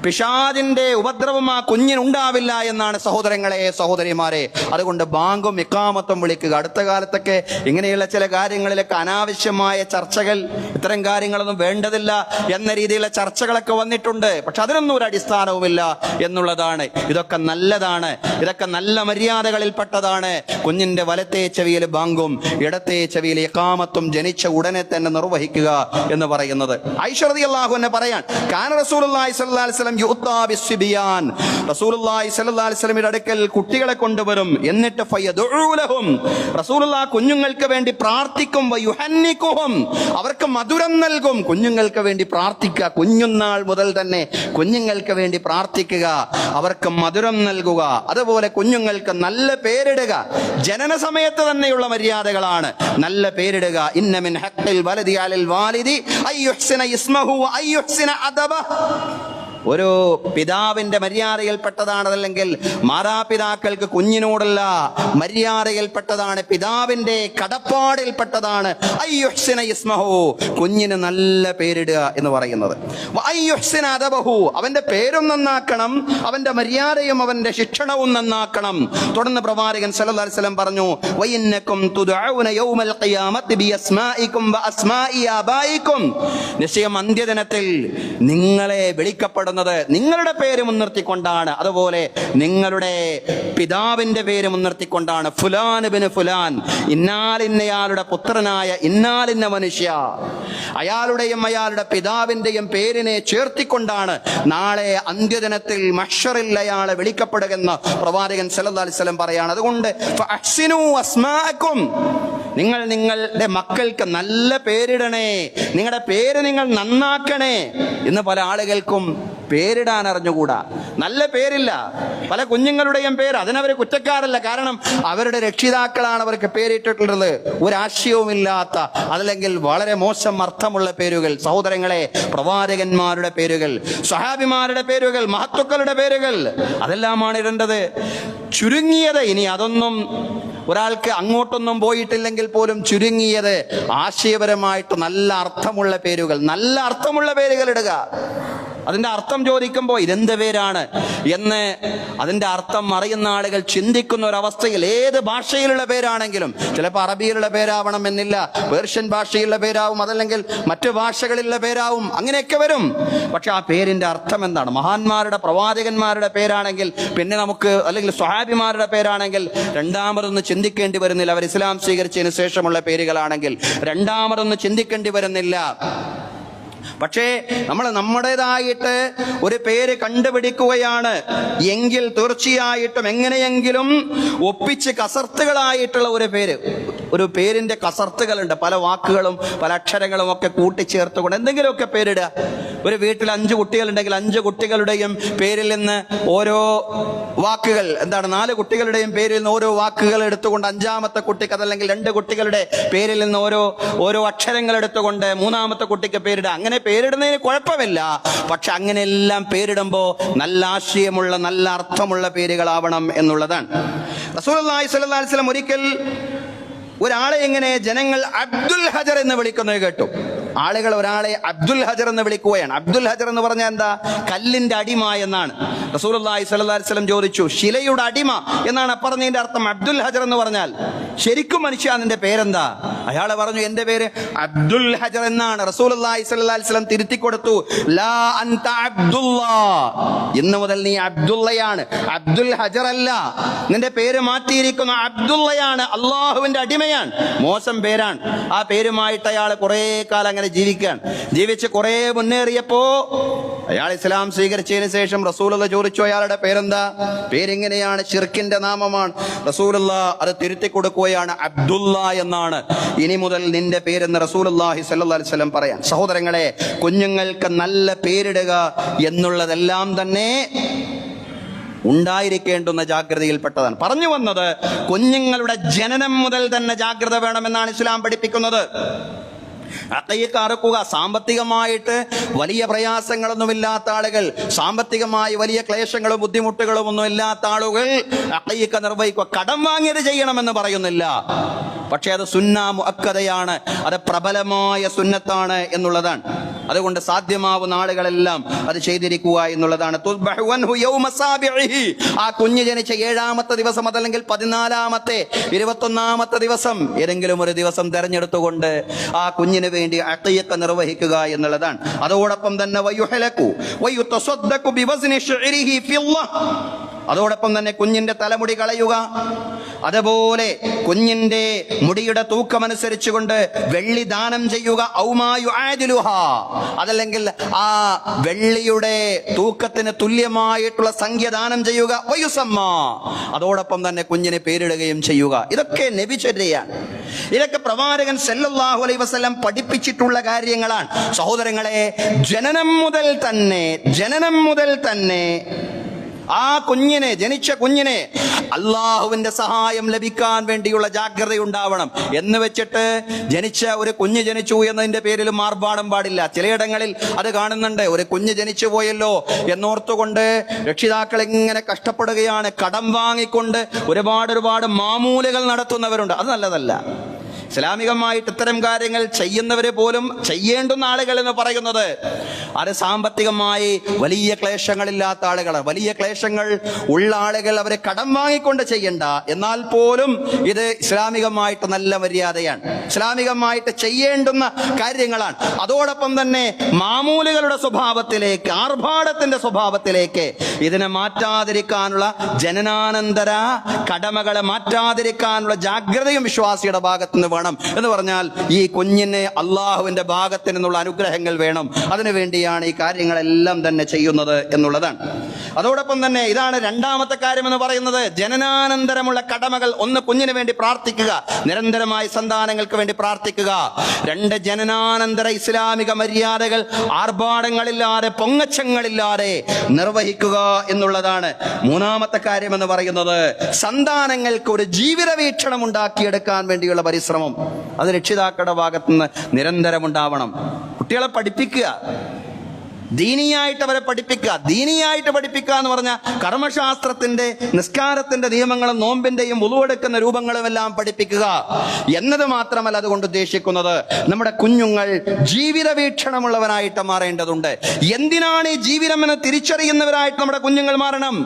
പിശാചിന്റെ ഉപദ്രവം ആ കുഞ്ഞിനുണ്ടാവില്ല എന്നാണ് സഹോദരങ്ങളെ, സഹോദരിമാരെ. അതുകൊണ്ട് ബാങ്കും ഇഖാമത്തും വിളിക്കുക. അടുത്ത കാലത്തൊക്കെ ഇങ്ങനെയുള്ള ചില കാര്യങ്ങളിലൊക്കെ അനാവശ്യമായ ചർച്ചകൾ, ഇത്തരം കാര്യങ്ങളൊന്നും വേണ്ടതില്ല എന്ന രീതിയിലുള്ള ചർച്ചകളൊക്കെ വന്നിട്ടുണ്ട്. പക്ഷെ അതിനൊന്നും ഒരു അടിസ്ഥാനവുമില്ല എന്നുള്ളതാണ്. ഇതൊക്കെ നല്ലതാണ്, ഇതൊക്കെ നല്ല മര്യാദകളിൽപ്പെട്ടതാണ്. കുഞ്ഞിന്റെ വലത്തെ ചെവിയിൽ ബാങ്കും ഇടത്തെ ചെവിയിൽ ഇഖാമത്തും ജനിച്ച ഉടനെ തന്നെ നിർവഹിക്കുക എന്ന് പറയുന്നത്. ആയിഷ റളിയല്ലാഹു അൻഹ പറയാൻ, കാന റസൂലുള്ളാഹി സ്വല്ലല്ലാഹു അലൈഹി വസല്ലം റസൂലുള്ളാഹി സ്വല്ലല്ലാഹു അലൈഹി വസല്ലമയുടെ അടുക്കൽ കുട്ടികളെ കൊണ്ടുവരും. എന്നിട്ട് ഫയദഉ ലഹും, റസൂലുള്ളാഹി കുഞ്ഞുങ്ങൾക്ക് വേണ്ടി പ്രാർത്ഥിക്കും. വയുഹന്നികുഹും, അവർക്ക് മധുരം നൽകും. കുഞ്ഞുങ്ങൾക്ക് വേണ്ടി പ്രാർത്ഥിക്കുക, കുഞ്ഞുനാൾ മുതൽ തന്നെ കുഞ്ഞുങ്ങൾക്ക് വേണ്ടി പ്രാർത്ഥിക്കുക, അവർക്ക് മധുരം നൽകുക. അതുപോലെ കുഞ്ഞുങ്ങൾക്ക് നല്ല പേരിടുക. ജനന സമയത്ത് തന്നെയുള്ള മര്യാദകളാണ് നല്ല പേരിടുക. ഇന്ന മിൻ ഹഖ്ഖിൽ വലദി അലൽ വാലിദി അയ്യുഹ്സിന ഇസ്മഹു അയ്യുഹ്സിന അദബഹു. ഒരു പിതാവിന്റെ മര്യാദയിൽപ്പെട്ടതാണ്, അതല്ലെങ്കിൽ മാതാപിതാക്കൾക്ക് കുഞ്ഞിനോടുള്ള മര്യാദയിൽപ്പെട്ടതാണ്, പിതാവിന്റെ കടപ്പാടിൽപ്പെട്ടതാണ് അയ്യുഹ്സിന ഇസ്മഹു, കുഞ്ഞിന് നല്ല പേരിടുക എന്ന് പറയുന്നത്. അയ്യുഹ്സിന അദബഹു, അവന്റെ പേരും നന്നാക്കണം, അവന്റെ മര്യാദയും അവന്റെ ശിക്ഷണവും നന്നാക്കണം. തുടർന്ന് പ്രവാചകൻ സല്ലല്ലാഹു അലൈഹി വസല്ലം പറഞ്ഞു, വഇന്നകും തുദഊന യൗമൽ ഖിയാമത്തി ബിഅസ്മാഇകും വഅസ്മാഇ ആബായികും, നിശ്ചയം അന്ത്യദിനത്തിൽ നിങ്ങളെ വിളിക്കപ്പെടുന്ന വിളിക്കപ്പെടുന്നത് നിങ്ങളുടെ പേര് മുൻനിർത്തിക്കൊണ്ടാണ്. അതുപോലെ നിങ്ങളുടെ പിതാവിന്റെ പേര് മുൻനിർത്തിക്കൊണ്ടാണ്. ഫുലാൻ ഇബ്നു ഫുലാൻ, ഇന്നാലിന്നയാളുടെ പുത്രനായ ഇന്നാലിന്ന മനുഷ്യ, അയാളുടെയും അയാളുടെ പിതാവിന്റെയും പേരിനെ ചേർത്തിക്കൊണ്ടാണ് നാളെ അന്ത്യദിനത്തിൽ മഹ്ശറിൽ അയാളെ വിളിക്കപ്പെടുകയെന്ന് പ്രവാചകൻ സല്ലല്ലാഹു അലൈഹി വസല്ലം പറയാണ്. അതുകൊണ്ട് ഫഅഹ്സിനു അസ്മാഅക്കും, നിങ്ങൾ നിങ്ങളുടെ മക്കൾക്ക് നല്ല പേരിടണേ, നിങ്ങളുടെ പേര് നിങ്ങൾ നന്നാക്കണേ. ഇന്ന് പല ആളുകൾക്കും പേരിടാൻ അറിഞ്ഞുകൂടാ, നല്ല പേരില്ല. പല കുഞ്ഞുങ്ങളുടെയും പേര്, അതിനവർ കുറ്റക്കാരല്ല, കാരണം അവരുടെ രക്ഷിതാക്കളാണ് അവർക്ക് പേരിട്ടിട്ടുള്ളത്. ഒരാശയവുമില്ലാത്ത, അതല്ലെങ്കിൽ വളരെ മോശം അർത്ഥമുള്ള പേരുകൾ. സഹോദരങ്ങളെ, പ്രവാചകന്മാരുടെ പേരുകൾ, സ്വഹാബിമാരുടെ പേരുകൾ, മഹത്തുക്കളുടെ പേരുകൾ, അതെല്ലാമാണ് ഇടേണ്ടത്. ചുരുങ്ങിയത്, ഇനി അതൊന്നും ഒരാൾക്ക് അങ്ങോട്ടൊന്നും പോയിട്ടില്ലെങ്കിൽ പോലും ചുരുങ്ങിയത് ആശയപരമായിട്ട് നല്ല അർത്ഥമുള്ള പേരുകൾ, നല്ല അർത്ഥമുള്ള പേരുകൾ ഇടുക. അതിന്റെ അർത്ഥം ചോദിക്കുമ്പോൾ ഇതെന്ത് പേരാണ് എന്ന് അതിന്റെ അർത്ഥം അറിയുന്ന ആളുകൾ ചിന്തിക്കുന്ന ഒരവസ്ഥയിൽ, ഏത് ഭാഷയിലുള്ള പേരാണെങ്കിലും, ചിലപ്പോൾ അറബിയിലുള്ള പേരാവണം എന്നില്ല, പേർഷ്യൻ ഭാഷയിലുള്ള പേരാവും, അതല്ലെങ്കിൽ മറ്റു ഭാഷകളിലുള്ള പേരാവും, അങ്ങനെയൊക്കെ വരും. പക്ഷെ ആ പേരിന്റെ അർത്ഥം എന്താണ്? മഹാന്മാരുടെ പ്രവാചകന്മാരുടെ പേരാണെങ്കിൽ പിന്നെ നമുക്ക്, അല്ലെങ്കിൽ സ്വഹാബിമാരുടെ പേരാണെങ്കിൽ രണ്ടാമതൊന്ന് ചിന്തിക്കേണ്ടി വരുന്നില്ല. അവർ ഇസ്ലാം സ്വീകരിച്ചതിന് ശേഷമുള്ള പേരുകളാണെങ്കിൽ രണ്ടാമതൊന്ന് ചിന്തിക്കേണ്ടി വരുന്നില്ല. പക്ഷേ നമ്മൾ നമ്മുടേതായിട്ട് ഒരു പേര് കണ്ടുപിടിക്കുകയാണ് എങ്കിൽ തീർച്ചയായിട്ടും എങ്ങനെയെങ്കിലും ഒപ്പിച്ച് കസർത്തുകളായിട്ടുള്ള ഒരു പേരിന്റെ കസർത്തുകളുണ്ട്. പല വാക്കുകളും പല അക്ഷരങ്ങളും ഒക്കെ കൂട്ടിച്ചേർത്തുകൊണ്ട് എന്തെങ്കിലുമൊക്കെ പേരിടുക. ഒരു വീട്ടിൽ 5 കുട്ടികളുണ്ടെങ്കിൽ 5 കുട്ടികളുടെയും പേരിൽ നിന്ന് ഓരോ വാക്കുകൾ, 4 കുട്ടികളുടെയും പേരിൽ നിന്ന് ഓരോ വാക്കുകൾ എടുത്തുകൊണ്ട് 5ാമത്തെ കുട്ടിക്ക്, അതല്ലെങ്കിൽ 2 കുട്ടികളുടെ പേരിൽ നിന്ന് ഓരോ അക്ഷരങ്ങൾ എടുത്തുകൊണ്ട് 3ാമത്തെ കുട്ടിക്ക് പേരിടുക. അങ്ങനെ പേരിടുന്നതിന് കുഴപ്പമില്ല. പക്ഷെ അങ്ങനെയെല്ലാം പേരിടുമ്പോൾ നല്ല ആശയമുള്ള, നല്ല അർത്ഥമുള്ള പേരുകളാവണം എന്നുള്ളതാണ്. റസൂലുള്ളാഹി സ്വല്ലല്ലാഹു അലൈഹി വസല്ലം ഒരിക്കൽ ഒരാളെ എങ്ങനെ ജനങ്ങൾ അബ്ദുൽ ഹജർ എന്ന് വിളിക്കുന്നത് കേട്ടു. ആളുകൾ ഒരാളെ അബ്ദുൽ ഹജർ എന്ന് വിളിക്കുകയാണ്. അബ്ദുൽ ഹജർ എന്ന് പറഞ്ഞാൽ എന്താ? കല്ലിന്റെ അടിമ എന്നാണ്. റസൂലുള്ളാഹി സ്വല്ലല്ലാഹു അലൈഹി വസല്ലം ചോദിച്ചു, ശിലയുടെ അടിമ എന്നാണ് പറഞ്ഞതിന്റെ അർത്ഥം. അബ്ദുൽ ഹജർ എന്ന് പറഞ്ഞാൽ ശരിക്കും മനുഷ്യ നിന്റെ പേരെന്താ? അയാൾ പറഞ്ഞു, എന്റെ പേര് അബ്ദുൽ ഹജർ എന്നാണ്. റസൂലുള്ളാഹി സ്വല്ലല്ലാഹു അലൈഹി വസല്ലം തിരുത്തി കൊടുത്തു, ലാ അൻത അബ്ദുല്ലാഹ്, ഇന്ന് മുതൽ നീ അബ്ദുള്ളയാണ്, അബ്ദുൽ ഹജർ അല്ല. നിന്റെ പേര് മാറ്റിയിരിക്കുന്ന അബ്ദുള്ളയാണ്, അള്ളാഹുവിന്റെ അടിമയാണ്. മോശം പേരാണ്. ആ പേരുമായിട്ട് അയാൾ കുറെ കാലം അങ്ങനെ ജീവിച്ച് കുറെ മുന്നേറിയപ്പോ അയാൾ ഇസ്ലാം സ്വീകരിച്ചതിന് ശേഷം റസൂലുള്ളാഹി ചോദിച്ചു, അയാളുടെ പേരെന്താ? പേരെങ്ങനെയാണ്? ശിർക്കിന്റെ നാമമാണ്. റസൂലുള്ളാഹി അത് തിരുത്തി കൊടുക്കുകയാണ്, അബ്ദുള്ള എന്നാണ്. ഇനി മുതൽ നിന്റെ പേരെന്ന് റസൂലുള്ളാഹി സ്വല്ലല്ലാഹു അലൈഹി വസല്ലം പറയാൻ. സഹോദരങ്ങളെ, കുഞ്ഞുങ്ങൾക്ക് നല്ല പേരിടുക എന്നുള്ളതെല്ലാം തന്നെ ഉണ്ടായിരിക്കേണ്ടുന്ന ജാഗ്രതയിൽപ്പെട്ടതാണ്. പറഞ്ഞു വന്നത്, കുഞ്ഞുങ്ങളുടെ ജനനം മുതൽ തന്നെ ജാഗ്രത വേണമെന്നാണ് ഇസ്ലാം പഠിപ്പിക്കുന്നത്. അഖീഖ അറുക്കുക, സാമ്പത്തികമായിട്ട് വലിയ പ്രയാസങ്ങളൊന്നുമില്ലാത്ത ആളുകൾ, സാമ്പത്തികമായി വലിയ ക്ലേശങ്ങളും ബുദ്ധിമുട്ടുകളും ഒന്നും ഇല്ലാത്ത ആളുകൾ അഖീഖ നിർവഹിക്കുക. കടം വാങ്ങിയത് ചെയ്യണമെന്ന് പറയുന്നില്ല, പക്ഷെ അത് സുന്ന മുഅക്കദയാണ്, അത് പ്രബലമായ സുന്നത്താണ് എന്നുള്ളതാണ്. അതുകൊണ്ട് സാധ്യമാവുന്ന ആളുകളെല്ലാം അത് ചെയ്തിരിക്കുക എന്നുള്ളതാണ്. ആ കുഞ്ഞ് ജനിച്ച 7ാമത്തെ ദിവസം, അതല്ലെങ്കിൽ 14ാമത്തെ 21ാമത്തെ ദിവസം, ഏതെങ്കിലും ഒരു ദിവസം തെരഞ്ഞെടുത്തുകൊണ്ട് ആ കുഞ്ഞിന് വേണ്ടി അഖീഖ നിർവഹിക്കുക എന്നുള്ളതാണ്. അതോടൊപ്പം തന്നെ അതോടൊപ്പം തന്നെ കുഞ്ഞിന്റെ തലമുടി കളയുക, അതുപോലെ കുഞ്ഞിന്റെ മുടിയുടെ തൂക്കമനുസരിച്ചുകൊണ്ട് വെള്ളി ദാനം ചെയ്യുക, അതല്ലെങ്കിൽ ആ വെള്ളിയുടെ തൂക്കത്തിന് തുല്യമായിട്ടുള്ള സംഖ്യ ദാനം ചെയ്യുക, അതോടൊപ്പം തന്നെ കുഞ്ഞിന് പേരിടുകയും ചെയ്യുക. ഇതൊക്കെ നബിചര്യയാണ്. ഇതൊക്കെ പ്രവാചകൻ സല്ലല്ലാഹു അലൈഹി വസല്ലം പഠിപ്പിച്ചിട്ടുള്ള കാര്യങ്ങളാണ്. സഹോദരങ്ങളെ, ജനനം മുതൽ തന്നെ ആ കുഞ്ഞിനെ, ജനിച്ച കുഞ്ഞിനെ അള്ളാഹുവിന്റെ സഹായം ലഭിക്കാൻ വേണ്ടിയുള്ള ജാഗ്രത ഉണ്ടാവണം. എന്ന് വെച്ചിട്ട് ജനിച്ച ഒരു കുഞ്ഞ് ജനിച്ചു എന്നതിന്റെ പേരിൽ മാർപ്പാടും പാടില്ല. ചിലയിടങ്ങളിൽ അത് കാണുന്നുണ്ട്. ഒരു കുഞ്ഞ് ജനിച്ചു പോയല്ലോ എന്നോർത്തുകൊണ്ട് രക്ഷിതാക്കൾ ഇങ്ങനെ കഷ്ടപ്പെടുകയാണ്, കടം വാങ്ങിക്കൊണ്ട് ഒരുപാട് മാമൂലുകൾ നടത്തുന്നവരുണ്ട്. അത് നല്ലതല്ല. ഇസ്ലാമികമായിട്ട് ഇത്തരം കാര്യങ്ങൾ ചെയ്യുന്നവരെ പോലും ചെയ്യേണ്ടുന്ന ആളുകൾ എന്ന് പറയുന്നത് അത് സാമ്പത്തികമായി വലിയ ക്ലേശങ്ങളില്ലാത്ത ആളുകളാണ്. വലിയ ക്ലേശങ്ങൾ ഉള്ള ആളുകൾ അവരെ കടം വാങ്ങിക്കൊണ്ട് ചെയ്യണ്ട. എന്നാൽ പോലും ഇത് ഇസ്ലാമികമായിട്ട് നല്ല മര്യാദയാണ്, ഇസ്ലാമികമായിട്ട് ചെയ്യേണ്ടുന്ന കാര്യങ്ങളാണ്. അതോടൊപ്പം തന്നെ മാമൂലുകളുടെ സ്വഭാവത്തിലേക്ക്, ആർഭാടത്തിന്റെ സ്വഭാവത്തിലേക്ക് ഇതിനെ മാറ്റാതിരിക്കാനുള്ള ജനനാനന്തര കടമകളെ മാറ്റാതിരിക്കാനുള്ള ജാഗ്രതയും വിശ്വാസിയുടെ ഭാഗത്ത് നിന്ന് വേണം. എന്ന് പറഞ്ഞാൽ ഈ കുഞ്ഞിനെ അള്ളാഹുവിന്റെ ഭാഗത്ത് നിന്നുള്ള അനുഗ്രഹങ്ങൾ വേണം. അതിനുവേണ്ടിയാണ് ഈ കാര്യങ്ങളെല്ലാം തന്നെ ചെയ്യുന്നത് എന്നുള്ളതാണ്. അതോടൊപ്പം തന്നെ ഇതാണ് രണ്ടാമത്തെ കാര്യം എന്ന് പറയുന്നത്, ജനനാനന്തരമുള്ള കടമകൾ. ഒന്ന്, കുഞ്ഞിന് വേണ്ടി പ്രാർത്ഥിക്കുക, നിരന്തരമായി സന്താനങ്ങൾക്ക് വേണ്ടി പ്രാർത്ഥിക്കുക. രണ്ട്, ജനനാനന്തര ഇസ്ലാമിക മര്യാദകൾ ആർഭാടങ്ങളില്ലാതെ പൊങ്ങച്ചങ്ങളില്ലാതെ നിർവഹിക്കുക എന്നുള്ളതാണ്. മൂന്നാമത്തെ കാര്യം എന്ന് പറയുന്നത് സന്താനങ്ങൾക്ക് ഒരു ജീവിത വീക്ഷണം ഉണ്ടാക്കിയെടുക്കാൻ വേണ്ടിയുള്ള പരിശ്രമം. അത് രക്ഷിതാക്കളുടെ ഭാഗത്തുനിന്ന് നിരന്തരം ഉണ്ടാവണം. കുട്ടികളെ പഠിപ്പിക്കുക, ദീനിയായിട്ട് അവരെ പഠിപ്പിക്കുക. ദീനിയായിട്ട് പഠിപ്പിക്കുക എന്ന് പറഞ്ഞാൽ കർമ്മശാസ്ത്രത്തിന്റെ, നിസ്കാരത്തിന്റെ നിയമങ്ങളും നോമ്പിന്റെയും വുളുവെടുക്കുന്ന രൂപങ്ങളും എല്ലാം പഠിപ്പിക്കുക എന്നത് മാത്രമല്ല അതുകൊണ്ട് ഉദ്ദേശിക്കുന്നത്. നമ്മുടെ കുഞ്ഞുങ്ങൾ ജീവിത വീക്ഷണമുള്ളവരായിട്ട് മാറേണ്ടതുണ്ട്. എന്തിനാണ് ഈ ജീവിതം എന്ന് തിരിച്ചറിയുന്നവരായിട്ട് നമ്മുടെ കുഞ്ഞുങ്ങൾ മാറണം.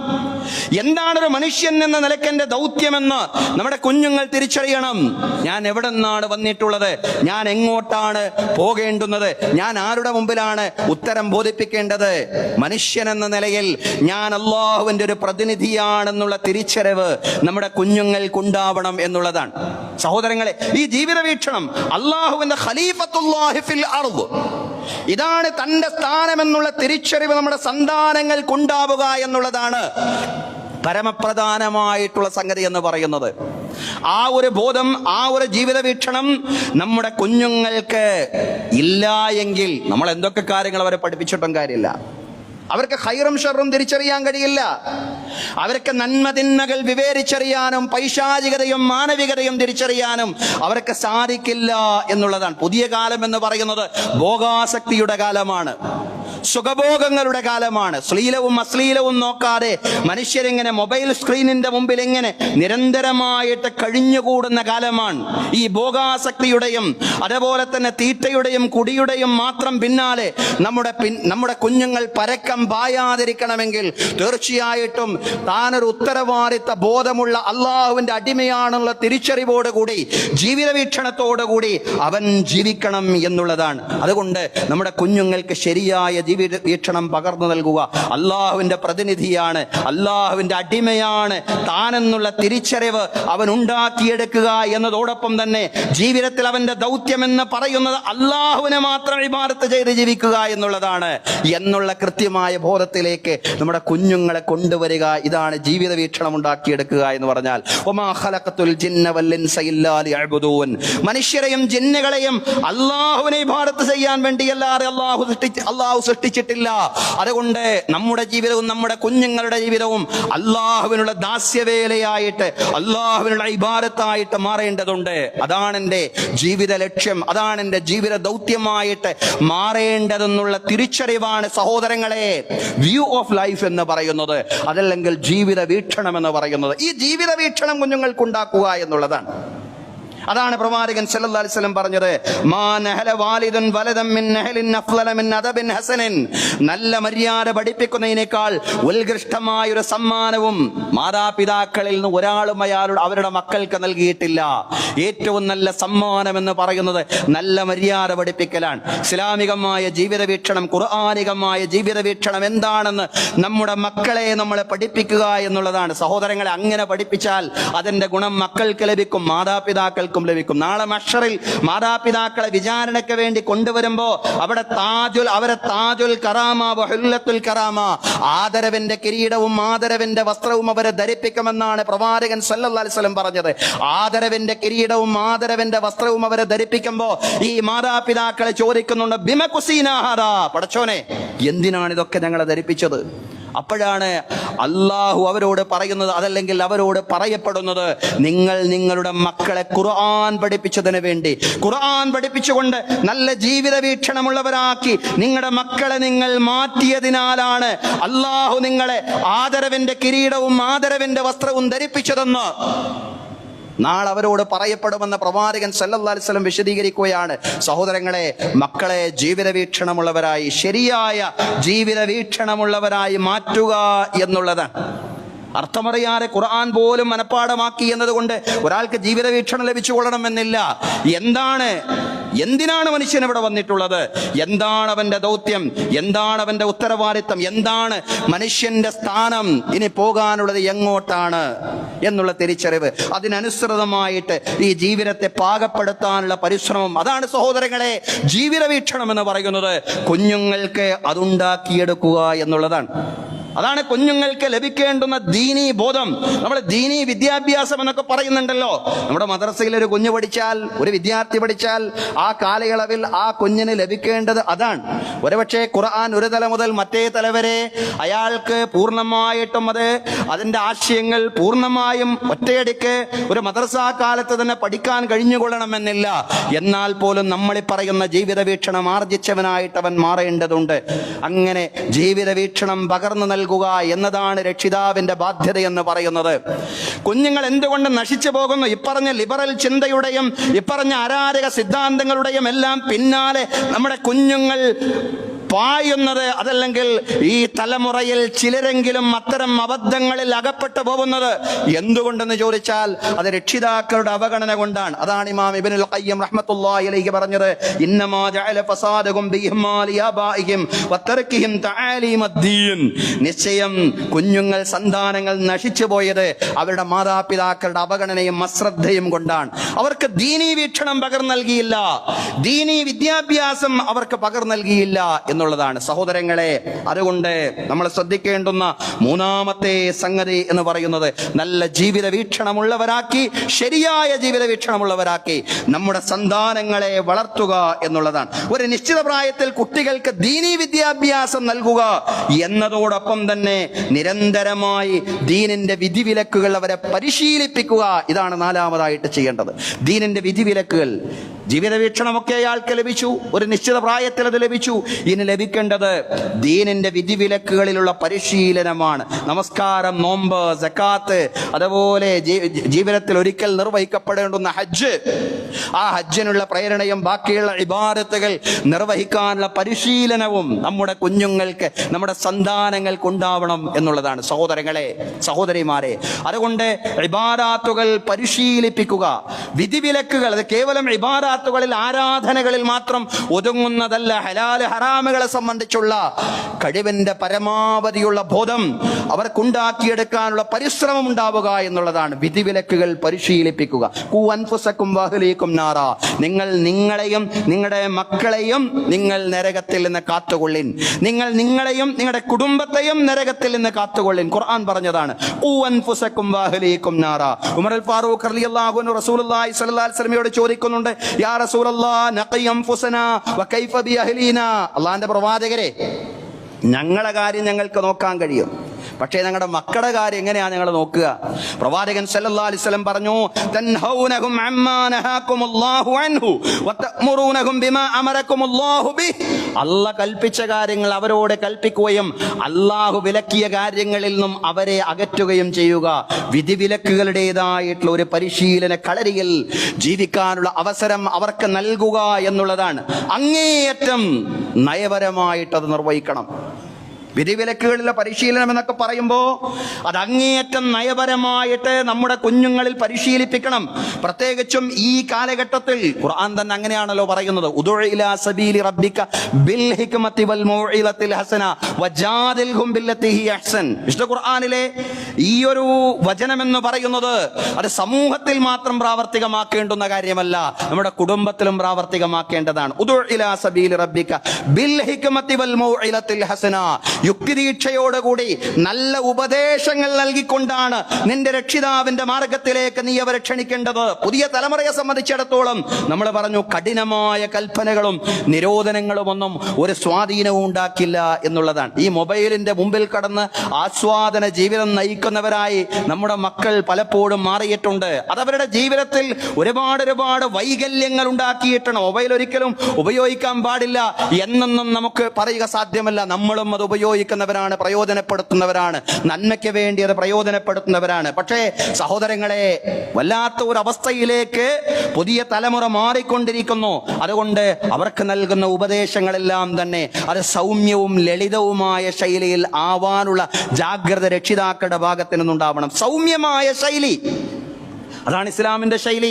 എന്താണൊരു മനുഷ്യൻ എന്ന നിലയ്ക്ക് എന്റെ ദൗത്യമെന്ന് നമ്മുടെ കുഞ്ഞുങ്ങൾ തിരിച്ചറിയണം. ഞാൻ എവിടെ നിന്നാണ് വന്നിട്ടുള്ളത്, ഞാൻ എങ്ങോട്ടാണ് പോകേണ്ടുന്നത്, ഞാൻ ആരുടെ മുമ്പിലാണ് ഉത്തരം ബോധിപ്പിക്കേണ്ടത്. മനുഷ്യൻ എന്ന നിലയിൽ ഞാൻ അള്ളാഹുവിന്റെ ഒരു പ്രതിനിധിയാണെന്നുള്ള തിരിച്ചറിവ് നമ്മുടെ കുഞ്ഞുങ്ങൾക്കുണ്ടാവണം എന്നുള്ളതാണ്. സഹോദരങ്ങളെ, ഈ ജീവിത വീക്ഷണം, അള്ളാഹുവിന്റെ ഖലീഫത്തുല്ലാഹി ഫിൽ അർദ്, ഇതാണ് തന്റെ സ്ഥാനമെന്നുള്ള തിരിച്ചറിവ് നമ്മുടെ സന്താനങ്ങൾക്കുണ്ടാവുക എന്നുള്ളതാണ് പരമപ്രധാനമായിട്ടുള്ള സംഗതി എന്ന് പറയുന്നത്. ആ ഒരു ബോധം, ആ ഒരു ജീവിത വീക്ഷണം നമ്മുടെ കുഞ്ഞുങ്ങൾക്ക് ഇല്ല എങ്കിൽ നമ്മൾ എന്തൊക്കെ കാര്യങ്ങൾ അവരെ പഠിപ്പിച്ചിട്ടും കാര്യമില്ല. അവർക്ക് ഖൈറും ഷർറും തിരിച്ചറിയാൻ കഴിയില്ല. അവർക്ക് നന്മ തിന്മകൾ വിവേചിച്ചറിയാനും പൈശാചികതയും മാനവികതയും തിരിച്ചറിയാനും അവർക്ക് സാധിക്കില്ല എന്നുള്ളതാണ്. പുതിയ കാലം എന്ന് പറയുന്നത് ഭോഗാസക്തിയുടെ കാലമാണ്, സുഖഭോഗങ്ങളുടെ കാലമാണ്. ശ്ലീലവും അശ്ലീലവും നോക്കാതെ മനുഷ്യരിങ്ങനെ മൊബൈൽ സ്ക്രീനിന്റെ മുമ്പിൽ ഇങ്ങനെ നിരന്തരമായിട്ട് കഴിഞ്ഞുകൂടുന്ന കാലമാണ്. ഈ ഭോഗാസക്തിയുടെയും അതേപോലെ തന്നെ തീറ്റയുടെയും കുടിയുടെയും മാത്രം പിന്നാലെ നമ്മുടെ കുഞ്ഞുങ്ങൾ പരക്കം പായാതിരിക്കണമെങ്കിൽ തീർച്ചയായിട്ടും താനൊരു ഉത്തരവാദിത്ത ബോധമുള്ള അള്ളാഹുവിന്റെ അടിമയാണുള്ള തിരിച്ചറിവോടുകൂടി, ജീവിത വീക്ഷണത്തോടുകൂടി അവൻ ജീവിക്കണം എന്നുള്ളതാണ്. അതുകൊണ്ട് നമ്മുടെ കുഞ്ഞുങ്ങൾക്ക് ശരിയായ ജീവിത വീക്ഷണം പകർന്നു നൽകുക. അള്ളാഹുവിന്റെ പ്രതിനിധിയാണ്, അള്ളാഹുവിന്റെ അടിമയാണ് താനെന്നുള്ള തിരിച്ചറിവ് അവൻ ഉണ്ടാക്കിയെടുക്കുക എന്നതോടൊപ്പം തന്നെ ജീവിതത്തിൽ അവന്റെ ദൗത്യം എന്ന് പറയുന്നത് അള്ളാഹുവിനെ മാത്രം ഇബാദത്ത് ചെയ്ത് ജീവിക്കുക എന്നുള്ളതാണ് എന്നുള്ള കൃത്യമായ ബോധത്തിലേക്ക് നമ്മുടെ കുഞ്ഞുങ്ങളെ കൊണ്ടുവരിക. ഇതാണ് ജീവിത വീക്ഷണം ഉണ്ടാക്കിയെടുക്കുക എന്ന് പറഞ്ഞാൽ. വമാ ഖലഖതുൽ ജിന്ന വൽ ഇൻസ ഇല്ലാ ലിയഅ്ബുദൂൻ, മനുഷ്യരെയും ജിന്നുകളെയും അള്ളാഹുവിനെ ഇബാദത്ത് ചെയ്യാൻ വേണ്ടിയല്ലാതെ അള്ളാഹു സൃഷ്ടിച്ചിട്ടില്ല. അതുകൊണ്ട് നമ്മുടെ ജീവിതവും നമ്മുടെ കുഞ്ഞുങ്ങളുടെ ജീവിതവും അള്ളാഹുവിനുള്ള ദാസ്യവേലയായിട്ട്, അള്ളാഹുവിനുള്ള ഇബാദത്തായിട്ട് മാറേണ്ടതുണ്ട്. അതാണ് എൻ്റെ ജീവിത ലക്ഷ്യം, അതാണ് എൻ്റെ ജീവിത ദൗത്യമായിട്ട് മാറേണ്ടതെന്നുള്ള തിരിച്ചറിവാണ് സഹോദരങ്ങളെ വ്യൂ ഓഫ് ലൈഫ് എന്ന് പറയുന്നത്, അതല്ലെങ്കിൽ ജീവിത വീക്ഷണം എന്ന് പറയുന്നത്. ഈ ജീവിത വീക്ഷണം കുഞ്ഞുങ്ങൾക്കുണ്ടാക്കുക എന്നുള്ളതാണ്. അതാണ് പ്രവാചകൻ സല്ലല്ലാഹു അലൈഹി വസല്ലം പറഞ്ഞത്, മാ നഹല വാലിദുൻ വലദൻ മിൻ നഹലിൻ അഫ്ളല മിൻ അദബിൻ ഹസനിൻ, നല്ല മര്യാദ പഠിപ്പിക്കുന്നതിനേക്കാൾ ഉത്കൃഷ്ടമായ ഒരു സമ്മാനവും മാതാപിതാക്കളിൽ നിന്ന് ഒരാളും അവരുടെ മക്കൾക്ക് നൽകിയിട്ടില്ല. ഏറ്റവും നല്ല സമ്മാനം എന്ന് പറയുന്നത് നല്ല മര്യാദ പഠിപ്പിക്കലാണ്. ഇസ്ലാമികമായ ജീവിത വീക്ഷണം, ഖുർആനികമായ ജീവിത വീക്ഷണം എന്താണെന്ന് നമ്മുടെ മക്കളെ നമ്മളെ പഠിപ്പിക്കുക എന്നുള്ളതാണ്. സഹോദരങ്ങളെ, അങ്ങനെ പഠിപ്പിച്ചാൽ അതിന്റെ ഗുണം മക്കൾക്ക് ലഭിക്കും, മാതാപിതാക്കൾക്കും ലഭിക്കും. നാളെ മഹ്ശറിൽ മാതാപിതാക്കളെ വിചാരണയ്ക്ക് വേണ്ടി കൊണ്ടുവരുമ്പോ അവരെ താജുൽ കറാമ വഹുല്ലത്തുൽ കറാമ, ആദരവിന്റെ കിരീടവും ആദരവിന്റെ വസ്ത്രവും അവരെ ധരിപ്പിക്കുമെന്നാണ് പ്രവാചകൻ സല്ലല്ലാഹു അലൈഹി വസല്ലം പറഞ്ഞത്. ആദരവിന്റെ കിരീടവും ആദരവിന്റെ വസ്ത്രവും അവരെ ധരിപ്പിക്കുമ്പോ ഈ മാതാപിതാക്കളെ ചോദിക്കുന്നുണ്ട്, ബിമ കുസീനാ ഹാദാ, പടച്ചോനെ എന്തിനാണ് ഇതൊക്കെ ഞങ്ങളെ ധരിപ്പിച്ചത്? അപ്പോഴാണ് അള്ളാഹു അവരോട് പറയുന്നത്, അതല്ലെങ്കിൽ അവരോട് പറയപ്പെടുന്നത്, നിങ്ങൾ നിങ്ങളുടെ മക്കളെ ഖുർആൻ പഠിപ്പിച്ചതിന് വേണ്ടി, ഖുർആൻ പഠിപ്പിച്ചുകൊണ്ട് നല്ല ജീവിത വീക്ഷണമുള്ളവരാക്കി നിങ്ങളുടെ മക്കളെ നിങ്ങൾ മാറ്റിയതിനാലാണ് അള്ളാഹു നിങ്ങളെ ആദരവിന്റെ കിരീടവും ആദരവിന്റെ വസ്ത്രവും ധരിപ്പിച്ചതെന്ന് നാളെ അവരോട് പറയപ്പെടുമെന്ന് പ്രവാചകൻ സല്ലല്ലാഹു അലൈഹി വസല്ലം വിശദീകരിക്കുകയാണ്. സഹോദരങ്ങളെ, മക്കളെ ജീവിത വീക്ഷണമുള്ളവരായി, ശരിയായ ജീവിത വീക്ഷണമുള്ളവരായി മാറ്റുക എന്നുള്ളതാണ്. അർത്ഥമറിയാതെ ഖുർആൻ പോലും മനഃപ്പാഠമാക്കി എന്നതുകൊണ്ട് ഒരാൾക്ക് ജീവിത വീക്ഷണം ലഭിച്ചു കൊള്ളണമെന്നില്ല. എന്തിനാണ് മനുഷ്യൻ ഇവിടെ വന്നിട്ടുള്ളത്, എന്താണ് അവന്റെ ദൗത്യം, എന്താണ് അവന്റെ ഉത്തരവാദിത്തം, എന്താണ് മനുഷ്യന്റെ സ്ഥാനം, ഇനി പോകാനുള്ളത് എങ്ങോട്ടാണ് എന്നുള്ള തിരിച്ചറിവ്, അതിനനുസൃതമായിട്ട് ഈ ജീവിതത്തെ പാകപ്പെടുത്താനുള്ള പരിശ്രമം, അതാണ് സഹോദരങ്ങളെ ജീവിത വീക്ഷണം എന്ന് പറയുന്നത്. കുഞ്ഞുങ്ങൾക്ക് അതുണ്ടാക്കിയെടുക്കുക എന്നുള്ളതാണ്. അതാണ് കുഞ്ഞുങ്ങൾക്ക് ലഭിക്കേണ്ടുന്ന ദീനീ ബോധം. നമ്മൾ ദീനീ വിദ്യാഭ്യാസം എന്നൊക്കെ പറയുന്നുണ്ടല്ലോ. നമ്മുടെ മദ്രസയിൽ ഒരു കുഞ്ഞ് പഠിച്ചാൽ, ഒരു വിദ്യാർത്ഥി പഠിച്ചാൽ, ആ കാലയളവിൽ ആ കുഞ്ഞിന് ലഭിക്കേണ്ടത് അതാണ്. ഒരുപക്ഷെ ഖുർആൻ ഒരു തല മുതൽ മറ്റേ തല വരെ അയാൾക്ക് പൂർണ്ണമായിട്ടും അതിന്റെ ആശയങ്ങൾ പൂർണ്ണമായും ഒറ്റയടിക്ക് ഒരു മദ്രസാ കാലത്ത് തന്നെ പഠിക്കാൻ കഴിഞ്ഞുകൊള്ളണമെന്നില്ല. എന്നാൽ പോലും നമ്മളീ പറയുന്ന ജീവിത വീക്ഷണം ആർജിച്ചവനായിട്ട് അവൻ മാറേണ്ടതുണ്ട്. അങ്ങനെ ജീവിത വീക്ഷണം പകർന്നു നൽകുക എന്നതാണ് രക്ഷിതാവിന്റെ ബാധ്യത എന്ന് പറയുന്നത്. കുഞ്ഞുങ്ങൾ എന്തുകൊണ്ട് നശിച്ചു പോകുന്നു? ഇപ്പറഞ്ഞ ലിബറൽ ചിന്തയുടെയും ഇപ്പറഞ്ഞ അരാജക സിദ്ധാന്തങ്ങളുടെയും എല്ലാം പിന്നാലെ നമ്മുടെ കുഞ്ഞുങ്ങൾ പായുന്നത്, അതല്ലെങ്കിൽ ഈ തലമുറയിൽ ചിലരെങ്കിലും അത്തരം അബദ്ധങ്ങളിൽ അകപ്പെട്ടു പോകുന്നത് എന്തുകൊണ്ടെന്ന് ചോദിച്ചാൽ അത് രക്ഷിതാക്കളുടെ അവഗണന കൊണ്ടാണ്. അതാണ് ഇമാം ഇബ്നുൽ ഖയ്യിം റഹ്മത്തുള്ളാഹി അലൈഹി പറഞ്ഞത്, ഇന്നമാ ജഅല ഫസാദകും ബിഇഹ്മാലി ആബാഇഹിം വതർകിഹിം തആലീമദ്ദീൻ. നിശ്ചയം കുഞ്ഞുങ്ങൾ, സന്താനങ്ങൾ നശിച്ചു പോയത് അവരുടെ മാതാപിതാക്കളുടെ അവഗണനയും അശ്രദ്ധയും കൊണ്ടാണ്. അവർക്ക് ദീനീ വീക്ഷണം പകർന്നു നൽകിയില്ല, ദീനീ വിദ്യാഭ്യാസം അവർക്ക് പകർന്നു നൽകിയില്ല എന്നുള്ളതാണ് സഹോദരങ്ങളെ. അതുകൊണ്ട് നമ്മൾ ശ്രദ്ധിക്കേണ്ടുന്ന മൂന്നാമത്തെ സംഗതി എന്ന് പറയുന്നത് നല്ല ജീവിത വീക്ഷണമുള്ളവരാക്കി, ശരിയായ ജീവിത വീക്ഷണമുള്ളവരാക്കി നമ്മുടെ സന്താനങ്ങളെ വളർത്തുക എന്നുള്ളതാണ്. ഒരു നിശ്ചിത പ്രായത്തിൽ കുട്ടികൾക്ക് ദീനീ വിദ്യാഭ്യാസം നൽകുക എന്നതോടൊപ്പം തന്നെ നിരന്തരമായി ദീനിന്റെ വിധിവിലക്കുകൾ അവരെ പരിശീലിപ്പിക്കുക. ഇതാണ് നാലാമതായിട്ട് ചെയ്യേണ്ടത്. ദീനിന്റെ വിധിവിലക്കുകൾ, ജീവിത വീക്ഷണമൊക്കെ അയാൾക്ക് ലഭിച്ചു, ഒരു നിശ്ചിത പ്രായത്തിൽ അത് ലഭിച്ചു. ഇനി ലഭിക്കേണ്ടത് ദീനിന്റെ വിധിവിലക്കുകളിലുള്ള പരിശീലനമാണ്. നമസ്കാരം, നോമ്പ്, സക്കാത്ത്, അതുപോലെ ജീവിതത്തിൽ ഒരിക്കൽ നിർവഹിക്കപ്പെടേണ്ടുന്ന ഹജ്ജ്, ആ ഹജ്ജിനുള്ള പ്രേരണയും ബാക്കിയുള്ള ഇബാദത്തുകൾ നിർവഹിക്കാനുള്ള പരിശീലനവും നമ്മുടെ കുഞ്ഞുങ്ങൾക്ക്, നമ്മുടെ സന്താനങ്ങൾക്ക് ഉണ്ടാവണം എന്നുള്ളതാണ് സഹോദരങ്ങളെ, സഹോദരിമാരെ. അതുകൊണ്ട് ഇബാദത്തുകൾ പരിശീലിപ്പിക്കുക. വിധിവിലക്കുകൾ അത് കേവലം ഇബാദത്തുകളിൽ, ആരാധനകളിൽ മാത്രം ഒതുങ്ങുന്നതല്ല. ഹലാൽ ഹറാമുകളെ സംബന്ധിച്ചുള്ള കഴിവിന്റെ പരമാവധിയുള്ള ബോധം അവർക്കുണ്ടാക്കിയെടുക്കാനുള്ള പരിശ്രമം ഉണ്ടാവുക എന്നുള്ളതാണ്. വിധിവിലക്കുകൾ പരിശീലിപ്പിക്കുക. ഖൂ അൻഫുസക്കും വഅഹ്ലീകും നാറാ. നിങ്ങൾ നിങ്ങളെയും നിങ്ങളുടെ മക്കളെയും നിങ്ങൾ നരകത്തിൽ നിന്ന് കാത്തുകൊള്ളിൻ. നിങ്ങൾ നിങ്ങളെയും നിങ്ങളുടെ കുടുംബത്തെയും നരകത്തിൽ നിന്ന് കാത്തുകൊള്ളിൻ. ഖുർആൻ പറഞ്ഞതാണ്. ഖൂ അൻഫുസക്കും വഅഹ്ലീകും നാറാ. ഉമർ അൽ ഫാറൂഖ് റളിയല്ലാഹു അൻഹു റസൂലുള്ളാഹി സ്വല്ലല്ലാഹു അലൈഹി വസല്ലമയോട് ചോദിക്കുന്നുണ്ട്, യാ റസൂലല്ലാഹ് നഖി അൻഫുസനാ വകൈഫ ബി അഹ്ലീനാ. അല്ലാഹുവിന്റെ പ്രവാചകരെ, ഞങ്ങളുടെ കാര്യം ഞങ്ങൾക്ക് നോക്കാൻ കഴിയും, പക്ഷേ ഞങ്ങളുടെ മക്കളുടെ കാര്യം എങ്ങനെയാണ് ഞങ്ങൾ നോക്കുക? പ്രവാചകൻ സല്ലല്ലാഹു അലൈഹി വസല്ലം പറഞ്ഞു, തൻഹൗനഹും അമ്മാ നഹാകുമുല്ലാഹു അൻഹു വതഅ്മുറൂനഹും ബിമാ അമറകുമുല്ലാഹു ബിഹി. അല്ലാഹു കൽപ്പിച്ച കാര്യങ്ങൾ അവരോട് കൽപ്പിക്കുകയും അല്ലാഹു വിലക്കിയ കാര്യങ്ങളിൽ നിന്നും അവരെ അകറ്റുകയും ചെയ്യുക. വിധിവിലക്കുകളുടേതായിട്ടുള്ള ഒരു പരിശീലന കളരിയിൽ ജീവിക്കാനുള്ള അവസരം അവർക്ക് നൽകുക എന്നുള്ളതാണ്. അങ്ങേയറ്റം നയപരമായിട്ടത് നിർവഹിക്കണം. വിധിവിലക്കുകളിലെ പരിശീലനം എന്നൊക്കെ പറയുമ്പോൾ അത് അങ്ങേയറ്റം നയപരമായിട്ട് നമ്മുടെ കുഞ്ഞുങ്ങളിൽ പരിശീലിപ്പിക്കണം. പ്രത്യേകിച്ചും ഈ കാലഘട്ടത്തിൽ ഖുർആൻ തന്നെ അങ്ങനെയാണല്ലോ പറയുന്നത്, ഉദുഉ ഇലാ സബീലി റബ്ബിക ബിൽ ഹിക്മതി വൽ മൗഇലത്തിൽ ഹസന വജാദിൽഹും ബില്ലത്തി ഹി അഹ്സൻ. വിശുദ്ധ ഖുർആനിലെ ഈ ഒരു വചനം എന്ന് പറയുന്നത് അത് സമൂഹത്തിൽ മാത്രം പ്രാവർത്തികമാക്കേണ്ടുന്ന കാര്യമല്ല, നമ്മുടെ കുടുംബത്തിലും പ്രാവർത്തികമാക്കേണ്ടതാണ്. ഉദുഉ ഇലാ സബീലി റബ്ബിക ബിൽ ഹിക്മതി വൽ മൗഇലത്തിൽ ഹസന. യുക്തിദീക്ഷയോടുകൂടി നല്ല ഉപദേശങ്ങൾ നൽകിക്കൊണ്ടാണ് നിന്റെ രക്ഷിതാവിന്റെ മാർഗത്തിലേക്ക് നീ അവരെ ക്ഷണിക്കേണ്ടത്. പുതിയ തലമുറയെ സംബന്ധിച്ചിടത്തോളം നമ്മൾ പറഞ്ഞു, കഠിനമായ കൽപ്പനകളും നിരോധനങ്ങളും ഒന്നും ഒരു സ്വാധീനവും ഉണ്ടാക്കില്ല എന്നുള്ളതാണ്. ഈ മൊബൈലിന്റെ മുമ്പിൽ കടന്ന് ആസ്വാദന ജീവിതം നയിക്കുന്നവരായി നമ്മുടെ മക്കൾ പലപ്പോഴും മാറിയിട്ടുണ്ട്. അതവരുടെ ജീവിതത്തിൽ ഒരുപാട് വൈകല്യങ്ങൾ ഉണ്ടാക്കിയിട്ടുണ്ട്. മൊബൈൽ ഒരിക്കലും ഉപയോഗിക്കാൻ പാടില്ല എന്നൊന്നും നമുക്ക് പറയുക സാധ്യമല്ല. നമ്മളും അത് ഉപയോഗിക്കുന്നവരാണ്, പ്രയോജനപ്പെടുത്തുന്നവരാണ്, നന്മയ്ക്ക് വേണ്ടി അത് പ്രയോജനപ്പെടുത്തുന്നവരാണ്. പക്ഷേ സഹോദരങ്ങളെ, വല്ലാത്ത ഒരു അവസ്ഥയിലേക്ക് പുതിയ തലമുറ മാറിക്കൊണ്ടിരിക്കുന്നു. അതുകൊണ്ട് അവർക്ക് നൽകുന്ന ഉപദേശങ്ങളെല്ലാം തന്നെ അത് സൗമ്യവും ലളിതവുമായ ശൈലിയിൽ ആവാനുള്ള ജാഗ്രത രക്ഷിതാക്കളുടെ ഭാഗത്തു നിന്നുണ്ടാവണം. സൗമ്യമായ ശൈലി, അതാണ് ഇസ്ലാമിന്റെ ശൈലി.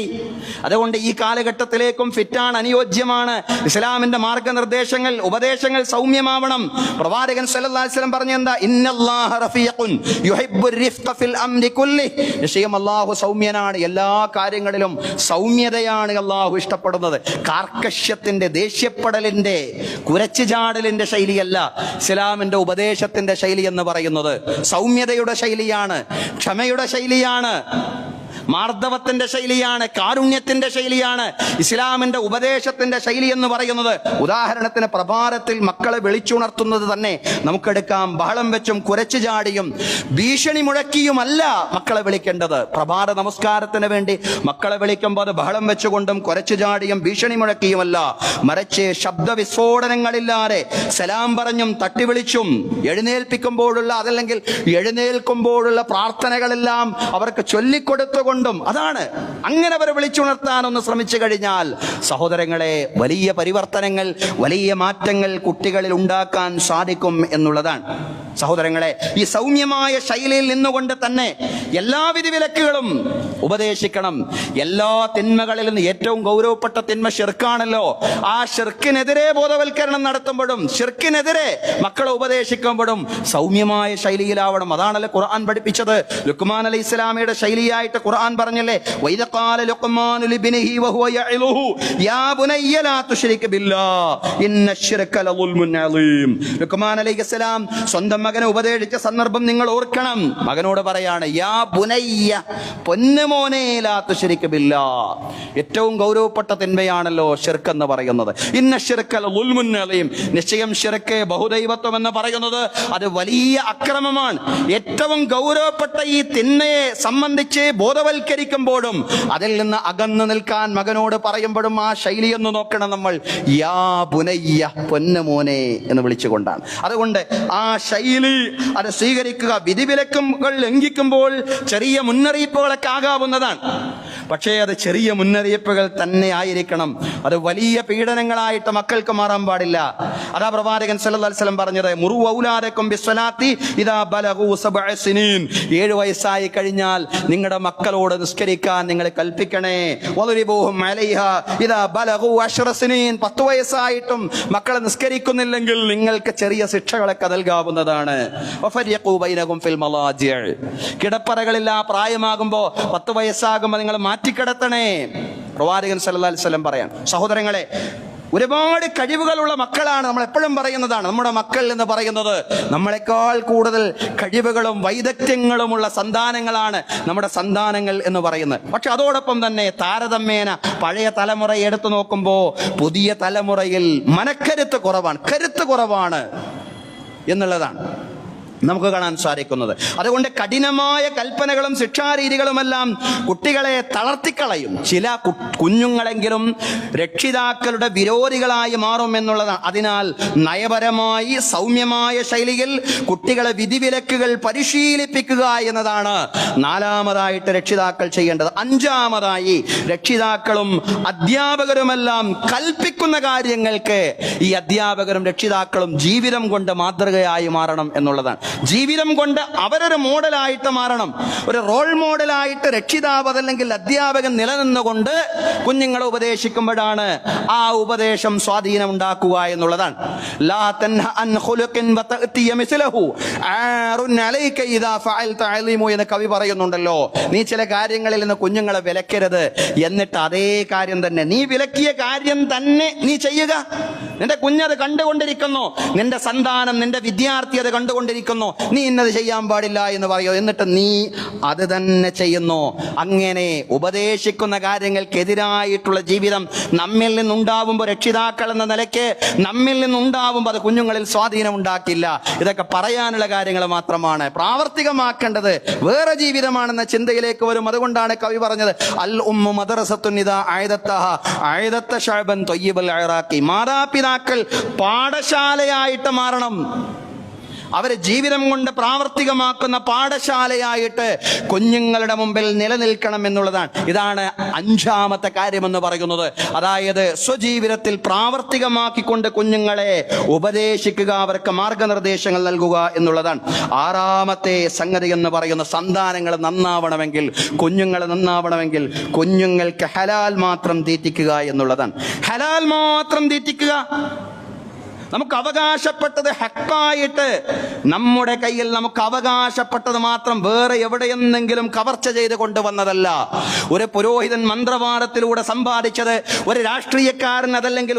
അതുകൊണ്ട് ഈ കാലഘട്ടത്തിലേക്കും ഫിറ്റാണ്, അനുയോജ്യമാണ്. ഇസ്ലാമിന്റെ മാർഗനിർദ്ദേശങ്ങൾ, ഉപദേശങ്ങൾ സൗമ്യമാവണം. പ്രവാചകൻ സല്ലല്ലാഹു അലൈഹി വസല്ലം പറഞ്ഞ എന്താ? ഇന്നല്ലാഹ റഫീഖുൻ യുഹിബ്ബുർ റിഫ്ഖ ഫിൽ അംരി കുല്ലിഹി. നിശ്ചയം അല്ലാഹു സൗമ്യനാണ്, എല്ലാ കാര്യങ്ങളിലും സൗമ്യതയാണ് അല്ലാഹു ഇഷ്ടപ്പെടുന്നത്. കാർക്കശ്യത്തിന്റെ, ദേഷ്യപ്പെടലിന്റെ, കുരച്ചുചാടലിന്റെ ശൈലിയല്ല ഇസ്ലാമിന്റെ ഉപദേശത്തിന്റെ ശൈലി എന്ന് പറയുന്നത്. സൗമ്യതയുടെ ശൈലിയാണ്, ക്ഷമയുടെ ശൈലിയാണ്, മാർദ്ദവത്തിന്റെ ശൈലിയാണ്, കാരുണ്യത്തിന്റെ ശൈലിയാണ് ഇസ്ലാമിന്റെ ഉപദേശത്തിന്റെ ശൈലി എന്ന് പറയുന്നത്. ഉദാഹരണത്തിന് പ്രഭാതത്തിൽ മക്കളെ വിളിച്ചുണർത്തുന്നത് തന്നെ നമുക്കെടുക്കാം. ബഹളം വെച്ചും കുരച്ചു ചാടിയും ഭീഷണി മുഴക്കിയുമല്ല മക്കളെ വിളിക്കേണ്ടത്. പ്രഭാത നമസ്കാരത്തിന് വേണ്ടി മക്കളെ വിളിക്കുമ്പോൾ അത് ബഹളം വെച്ചുകൊണ്ടും കുരച്ചു ചാടിയും ഭീഷണി മുഴക്കിയുമല്ല, മറിച്ച് ശബ്ദ വിസ്ഫോടനങ്ങളില്ലാതെ സലാം പറഞ്ഞും തട്ടി വിളിച്ചും എഴുന്നേൽപ്പിക്കുമ്പോഴുള്ള, അതല്ലെങ്കിൽ എഴുന്നേൽക്കുമ്പോഴുള്ള പ്രാർത്ഥനകളെല്ലാം അവർക്ക് ചൊല്ലിക്കൊടുത്തുകൊണ്ട്, അതാണ്. അങ്ങനെ അവരെ വിളിച്ചുണർത്താനൊന്ന് ശ്രമിച്ചു കഴിഞ്ഞാൽ സഹോദരങ്ങളെ, വലിയ പരിവർത്തനങ്ങൾ, വലിയ മാറ്റങ്ങൾ കുട്ടികളിൽ ഉണ്ടാക്കാൻ സാധിക്കും എന്നുള്ളതാണ്. സഹോദരങ്ങളെ, ഈ സൗമ്യമായ ശൈലിയിൽ നിന്നുകൊണ്ട് തന്നെ എല്ലാ വിധിവിലക്കുകളും ഉപദേശിക്കണം. എല്ലാ തിന്മകളിൽ നിന്ന് ഏറ്റവും ഗൗരവപ്പെട്ട തിന്മ ശിർക്കാണല്ലോ. ആ ശിർക്കിനെതിരെ ബോധവൽക്കരണം നടത്തുമ്പോഴും, ശിർക്കിനെതിരെ മക്കളെ ഉപദേശിക്കുമ്പോഴും സൗമ്യമായ ശൈലിയിലാവണം. അതാണല്ലോ ഖുർആൻ പഠിപ്പിച്ചത്. ലുഖ്മാൻ അലൈഹിസ്സലാമയുടെ ശൈലിയായിട്ട് ഖുർആൻ പറഞ്ഞല്ലേ, വൈദ ഖാല ലുഖ്മാനു ലിബ്നിഹി വഹുവ യഇലുഹു യാ ബുനയ്യ ലാ തുശ്രിക് ബില്ലാഹ് ഇന്നശ്ശിർക ലളുൽമുൻ അളീം. ലുഖ്മാൻ അലൈഹിസ്സലാം സ്വന്തം മകനെ ഉപദേശിച്ച സന്ദർഭം നിങ്ങൾ ഓർക്കണം. മകനോട് പറയാണ്, യാ ബുനയ്യ, പൊന്നുമോനെ, ലാ തുശ്രിക് ബില്ലാഹ്. ഏറ്റവും ഗൗരവപ്പെട്ട തിന്മയാണല്ലോ ശിർക്ക് എന്ന് പറയുന്നത്. ഇന്നശ്ശിർക ലളുൽമുൻ അളീം. നിശ്ചയം ശിർക്ക്, ബഹുദൈവത്വം എന്ന് പറയുന്നത് അത് വലിയ അക്രമമാണ്. ഏറ്റവും ഗൗരവപ്പെട്ട ഈ തിന്മയെ സംബന്ധിച്ച് ബോധവൽക്കരിക്കുമ്പോഴും അതിൽ നിന്ന് അകന്നു നിൽക്കാൻ മകനോട് പറയുമ്പോഴും ആ ശൈലി ഒന്ന് നോക്കണം നമ്മൾ. യാ ബുനയ്യ, പൊന്നുമോനെ എന്ന് വിളിച്ചുകൊണ്ടാണ്. അതുകൊണ്ട് ആ ശൈലി അത് സ്വീകരിക്കുക. വിധിവിലക്കുകൾ ലംഘിക്കുമ്പോൾ ചെറിയ മുന്നറിയിപ്പുകളൊക്കെ ആകാവുന്നതാണ്, പക്ഷേ അത് ചെറിയ മുന്നറിയിപ്പുകൾ തന്നെ ആയിരിക്കണം. അത് വലിയ പീഡനങ്ങളായിട്ട് മക്കൾക്ക് മാറാൻ പാടില്ല. അതാ പ്രവാചകൻ സല്ലല്ലാഹു അലൈഹി വസല്ലം പറഞ്ഞത്, മുറു ഔലാദക്കും ബിസ്സലാത്തി ഇദാ ബലഗു 7 സിനീൻ. 7 വയസ്സായി കഴിഞ്ഞാൽ നിങ്ങളുടെ മക്കളോട് നിസ്കരിക്കാൻ നിങ്ങൾ കൽപ്പിക്കണേ. വദരിബൂഹും അലൈഹാ ഇദാ ബലഗു 10 സിനീൻ. 10 വയസ്സായിട്ടും മക്കളെ നിസ്കരിക്കുന്നില്ലെങ്കിൽ നിങ്ങൾക്ക് ചെറിയ ശിക്ഷകളൊക്കെ നൽകാവുന്നതാണ്. വഫരിഖൂ ബൈനഹും ഫിൽ മലാജിഅ. കിടപ്പറകളിൽ ആ പ്രായമാകുമ്പോൾ 10 വയസ്സാകുമ്പോൾ നിങ്ങൾ മാറ്റിക്കിടത്തണേ. പ്രവാചകൻ സല്ലല്ലാഹു അലൈഹി വസല്ലം പറയാൻ. സഹോദരങ്ങളെ, ഒരുപാട് കഴിവുകളുള്ള മക്കളാണ്. നമ്മൾ എപ്പോഴും പറയുന്നതാണ്, നമ്മുടെ മക്കൾ എന്ന് പറയുന്നത് നമ്മളെക്കാൾ കൂടുതൽ കഴിവുകളും വൈദഗ്ധ്യങ്ങളുമുള്ള സന്താനങ്ങളാണ് നമ്മുടെ സന്താനങ്ങൾ എന്ന് പറയുന്നത്. പക്ഷെ അതോടൊപ്പം തന്നെ താരതമ്യേന പഴയ തലമുറയെ എടുത്തു നോക്കുമ്പോൾ പുതിയ തലമുറയിൽ മനക്കരുത്ത് കുറവാണ്, കരുത്ത് കുറവാണ് എന്നുള്ളതാണ് നമുക്ക് കാണാൻ സാധിക്കുന്നത്. അതുകൊണ്ട് കഠിനമായ കൽപ്പനകളും ശിക്ഷാരീതികളുമെല്ലാം കുട്ടികളെ തളർത്തിക്കളയും. ചില കുഞ്ഞുങ്ങളെങ്കിലും രക്ഷിതാക്കളുടെ വിരോധികളായി മാറും എന്നുള്ളതാണ്. അതിനാൽ നയപരമായി സൗമ്യമായ ശൈലിയിൽ കുട്ടികളെ വിധിവിലക്കുകൾ പരിശീലിപ്പിക്കുക എന്നതാണ് 4ാമതായിട്ട് രക്ഷിതാക്കൾ ചെയ്യേണ്ടത്. 5ാമതായി രക്ഷിതാക്കളും അധ്യാപകരുമെല്ലാം കൽപ്പിക്കുന്ന കാര്യങ്ങൾക്ക് ഈ അധ്യാപകരും രക്ഷിതാക്കളും ജീവിതം കൊണ്ട് മാതൃകയായി മാറണം എന്നുള്ളതാണ്. ജീവിതം കൊണ്ട് അവരൊരു മോഡലായിട്ട് മാറണം. ഒരു റോൾ മോഡലായിട്ട് രക്ഷിതാവ് അതല്ലെങ്കിൽ അധ്യാപകൻ നിലനിന്നുകൊണ്ട് കുഞ്ഞുങ്ങളെ ഉപദേശിക്കുമ്പോഴാണ് ആ ഉപദേശം സ്വാധീനം ഉണ്ടാക്കുക എന്നുള്ളതാണ്. ലാ തൻഹ അൻ ഖുലുഖിൻ വതഅതിയ മിസ്ലഹു ആറുൻ അലൈക ഇദാ ഫഅൽത അലീമു എന്ന് കവി പറയുന്നുണ്ടല്ലോ. നീ ചില കാര്യങ്ങളിൽ നിന്ന് കുഞ്ഞുങ്ങളെ വിലക്കരുത്, എന്നിട്ട് അതേ കാര്യം തന്നെ, നീ വിലക്കിയ കാര്യം തന്നെ നീ ചെയ്യുക. നിന്റെ കുഞ്ഞത് കണ്ടുകൊണ്ടിരിക്കുന്നു, നിന്റെ സന്താനം, നിന്റെ വിദ്യാർത്ഥി അത് കണ്ടുകൊണ്ടിരിക്കുന്നു, നീ ഇന്നത് ചെയ്യാൻ പാടില്ല എന്ന് പറയോ, എന്നിട്ട് നീ അത് തന്നെ ചെയ്യുന്നു. അങ്ങനെ ഉപദേശിക്കുന്ന കാര്യങ്ങൾക്കെതിരായിട്ടുള്ള ജീവിതം നമ്മിൽ നിന്നുണ്ടാവുമ്പോൾ, രക്ഷിതാക്കൾ എന്ന നിലയ്ക്ക് നമ്മിൽ നിന്നുണ്ടാവുമ്പോൾ അത് കുഞ്ഞുങ്ങളിൽ സ്വാധീനം ഉണ്ടാക്കില്ല. ഇതൊക്കെ പറയാനുള്ള കാര്യങ്ങൾ മാത്രമാണ്. പ്രാവർത്തികമാക്കേണ്ടത് വേറെ ജീവിതമാണെന്ന ചിന്തയിലേക്ക് വരും. അതുകൊണ്ടാണ് കവി പറഞ്ഞത്, അൽ ഉമ്മു മദ്റസത്തുൻ ഇദാ അഅദത്തഹാ അഅദത്ത ശഅബൻ ത്വയ്യിബൽ ഇറാഖി. മാതാപിതാക്കൾ പാഠശാലയായിട്ട് മാറണം. അവരെ ജീവിതം കൊണ്ട് പ്രാവർത്തികമാക്കുന്ന പാഠശാലയായിട്ട് കുഞ്ഞുങ്ങളുടെ മുമ്പിൽ നിലനിൽക്കണം എന്നുള്ളതാണ്. ഇതാണ് അഞ്ചാമത്തെ കാര്യമെന്ന് പറയുന്നത്. അതായത് സ്വജീവിതത്തിൽ പ്രാവർത്തികമാക്കിക്കൊണ്ട് കുഞ്ഞുങ്ങളെ ഉപദേശിക്കുക, അവർക്ക് മാർഗനിർദ്ദേശങ്ങൾ നൽകുക എന്നുള്ളതാണ്. ആറാമത്തെ സംഗതി എന്ന് പറയുന്ന സന്താനങ്ങൾ നന്നാവണമെങ്കിൽ, കുഞ്ഞുങ്ങൾ നന്നാവണമെങ്കിൽ കുഞ്ഞുങ്ങൾക്ക് ഹലാൽ മാത്രം തീറ്റിക്കുക എന്നുള്ളതാണ്. ഹലാൽ മാത്രം തീറ്റിക്കുക. നമുക്ക് അവകാശപ്പെട്ടത് ഹക്കായിട്ട് നമ്മുടെ കയ്യിൽ നമുക്ക് അവകാശപ്പെട്ടത് മാത്രം, വേറെ എവിടെയെന്നെങ്കിലും കവർച്ച ചെയ്ത് കൊണ്ടുവന്നതല്ല. ഒരു പുരോഹിതൻ മന്ത്രവാദത്തിലൂടെ സമ്പാദിച്ചത്, ഒരു രാഷ്ട്രീയക്കാരൻ അതല്ലെങ്കിൽ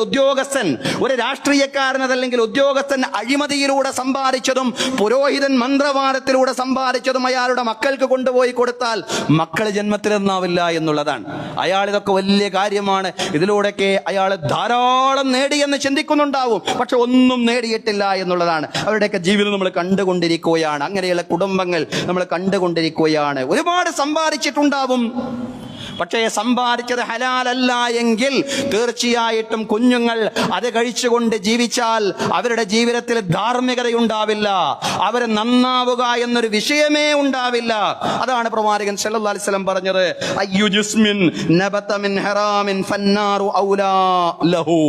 ഉദ്യോഗസ്ഥൻ അഴിമതിയിലൂടെ സമ്പാദിച്ചതും പുരോഹിതൻ മന്ത്രവാദത്തിലൂടെ സമ്പാദിച്ചതും അയാളുടെ മക്കൾക്ക് കൊണ്ടുപോയി കൊടുത്താൽ മക്കൾ ജന്മത്തിൽ നന്നാവില്ല എന്നുള്ളതാണ്. അയാൾ ഇതൊക്കെ വലിയ കാര്യമാണ്, ഇതിലൂടെയൊക്കെ അയാൾ ധാരാളം നേടിയെന്ന് ചിന്തിക്കുന്നുണ്ടാവും, പക്ഷെ ഒന്നും നേടിയിട്ടില്ല എന്നുള്ളതാണ്. അവരുടെയൊക്കെ ജീവിതം നമ്മൾ കണ്ടുകൊണ്ടിരിക്കുകയാണ്. അങ്ങനെയുള്ള കുടുംബങ്ങൾ നമ്മൾ കണ്ടുകൊണ്ടിരിക്കുകയാണ്. ഒരുപാട് സമ്പാദിച്ചിട്ടുണ്ടാവും, പക്ഷേ സമ്പാദിച്ചത് ഹലാലല്ല എങ്കിൽ തീർച്ചയായിട്ടും കുഞ്ഞുങ്ങൾ അത് കഴിച്ചുകൊണ്ട് ജീവിച്ചാൽ അവരുടെ ജീവിതത്തിൽ ധാർമ്മികതയുണ്ടാവില്ല, അവർ നന്നാവുക എന്നൊരു വിഷയമേ ഉണ്ടാവില്ല. അതാണ് പ്രവാചകൻ സല്ലല്ലാഹു അലൈഹി വസല്ലം പറഞ്ഞത്, അയ്യു ജിസ്മിൻ നബത മിൻ ഹറാമിൻ ഫന്നാറു ഔലാ ലഹു.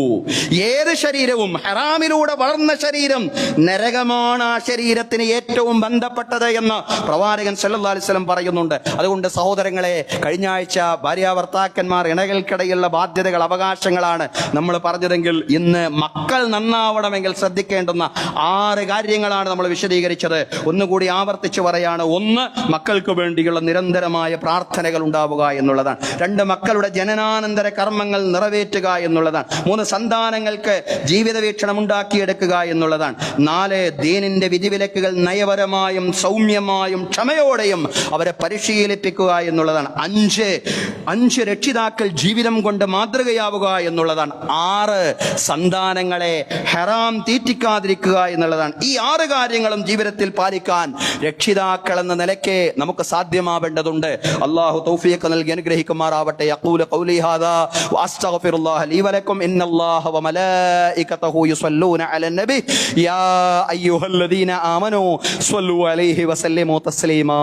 ഏത് ശരീരവും ഹറാമിലൂടെ വളർന്ന ശരീരം നരകമാണ് ആ ശരീരത്തിന് ഏറ്റവും ബന്ധപ്പെട്ടത് എന്ന് പ്രവാചകൻ സല്ലല്ലാഹു അലൈഹി വസല്ലം പറയുന്നുണ്ട്. അതുകൊണ്ട് സഹോദരങ്ങളെ, കഴിഞ്ഞ ആഴ്ച ഭാര്യാഭർത്താക്കന്മാർ ഇണകൾക്കിടയിലുള്ള ബാധ്യതകൾ, അവകാശങ്ങളാണ് നമ്മൾ പറഞ്ഞതെങ്കിൽ ഇന്ന് മക്കൾ നന്നാവണമെങ്കിൽ ശ്രദ്ധിക്കേണ്ടുന്ന 6 കാര്യങ്ങളാണ് നമ്മൾ വിശദീകരിച്ചത്. ഒന്നുകൂടി ആവർത്തിച്ചു പറയാണ്. 1, മക്കൾക്ക് വേണ്ടിയുള്ള നിരന്തരമായ പ്രാർത്ഥനകൾ ഉണ്ടാവുക എന്നുള്ളതാണ്. 2, മക്കളുടെ ജനനാനന്തര കർമ്മങ്ങൾ നിറവേറ്റുക എന്നുള്ളതാണ്. 3, സന്താനങ്ങൾക്ക് ജീവിത വീക്ഷണം ഉണ്ടാക്കിയെടുക്കുക എന്നുള്ളതാണ്. 4, ദീനിന്റെ വിധിവിലക്കുകൾ നയപരമായും സൗമ്യമായും ക്ഷമയോടെയും അവരെ പരിശീലിപ്പിക്കുക എന്നുള്ളതാണ്. 5 രക്ഷിതാക്കൾ ജീവിതം കൊണ്ട് മാതൃകയാവുക എന്നുള്ളതാണ്. 6, സന്താനങ്ങളെ ഹറാം തീറ്റിക്കാതിരിക്കുക എന്നുള്ളതാണ്. ഈ 6 കാര്യങ്ങളും ജീവിതത്തിൽ പാലിക്കാൻ രക്ഷിതാക്കൾ എന്ന നിലയ്ക്ക് നമുക്ക് സാധ്യമാവേണ്ടതുണ്ട്. അല്ലാഹു തൗഫീഖ് നൽകി അനുഗ്രഹിക്കുമാറാവട്ടെ. യഖൂലു ഖൗലി ഹാദാ വഅസ്തഗ്ഫിറുല്ലാഹ ലീ വലക്കും ഇന്നല്ലാഹ വമലായികതഹു യുസല്ലൂന അലൻ നബി യാ അയ്യുഹല്ലദീന ആമനൂ സ്വല്ലു അലൈഹി വസല്ലിമു തസ്ലീമാ.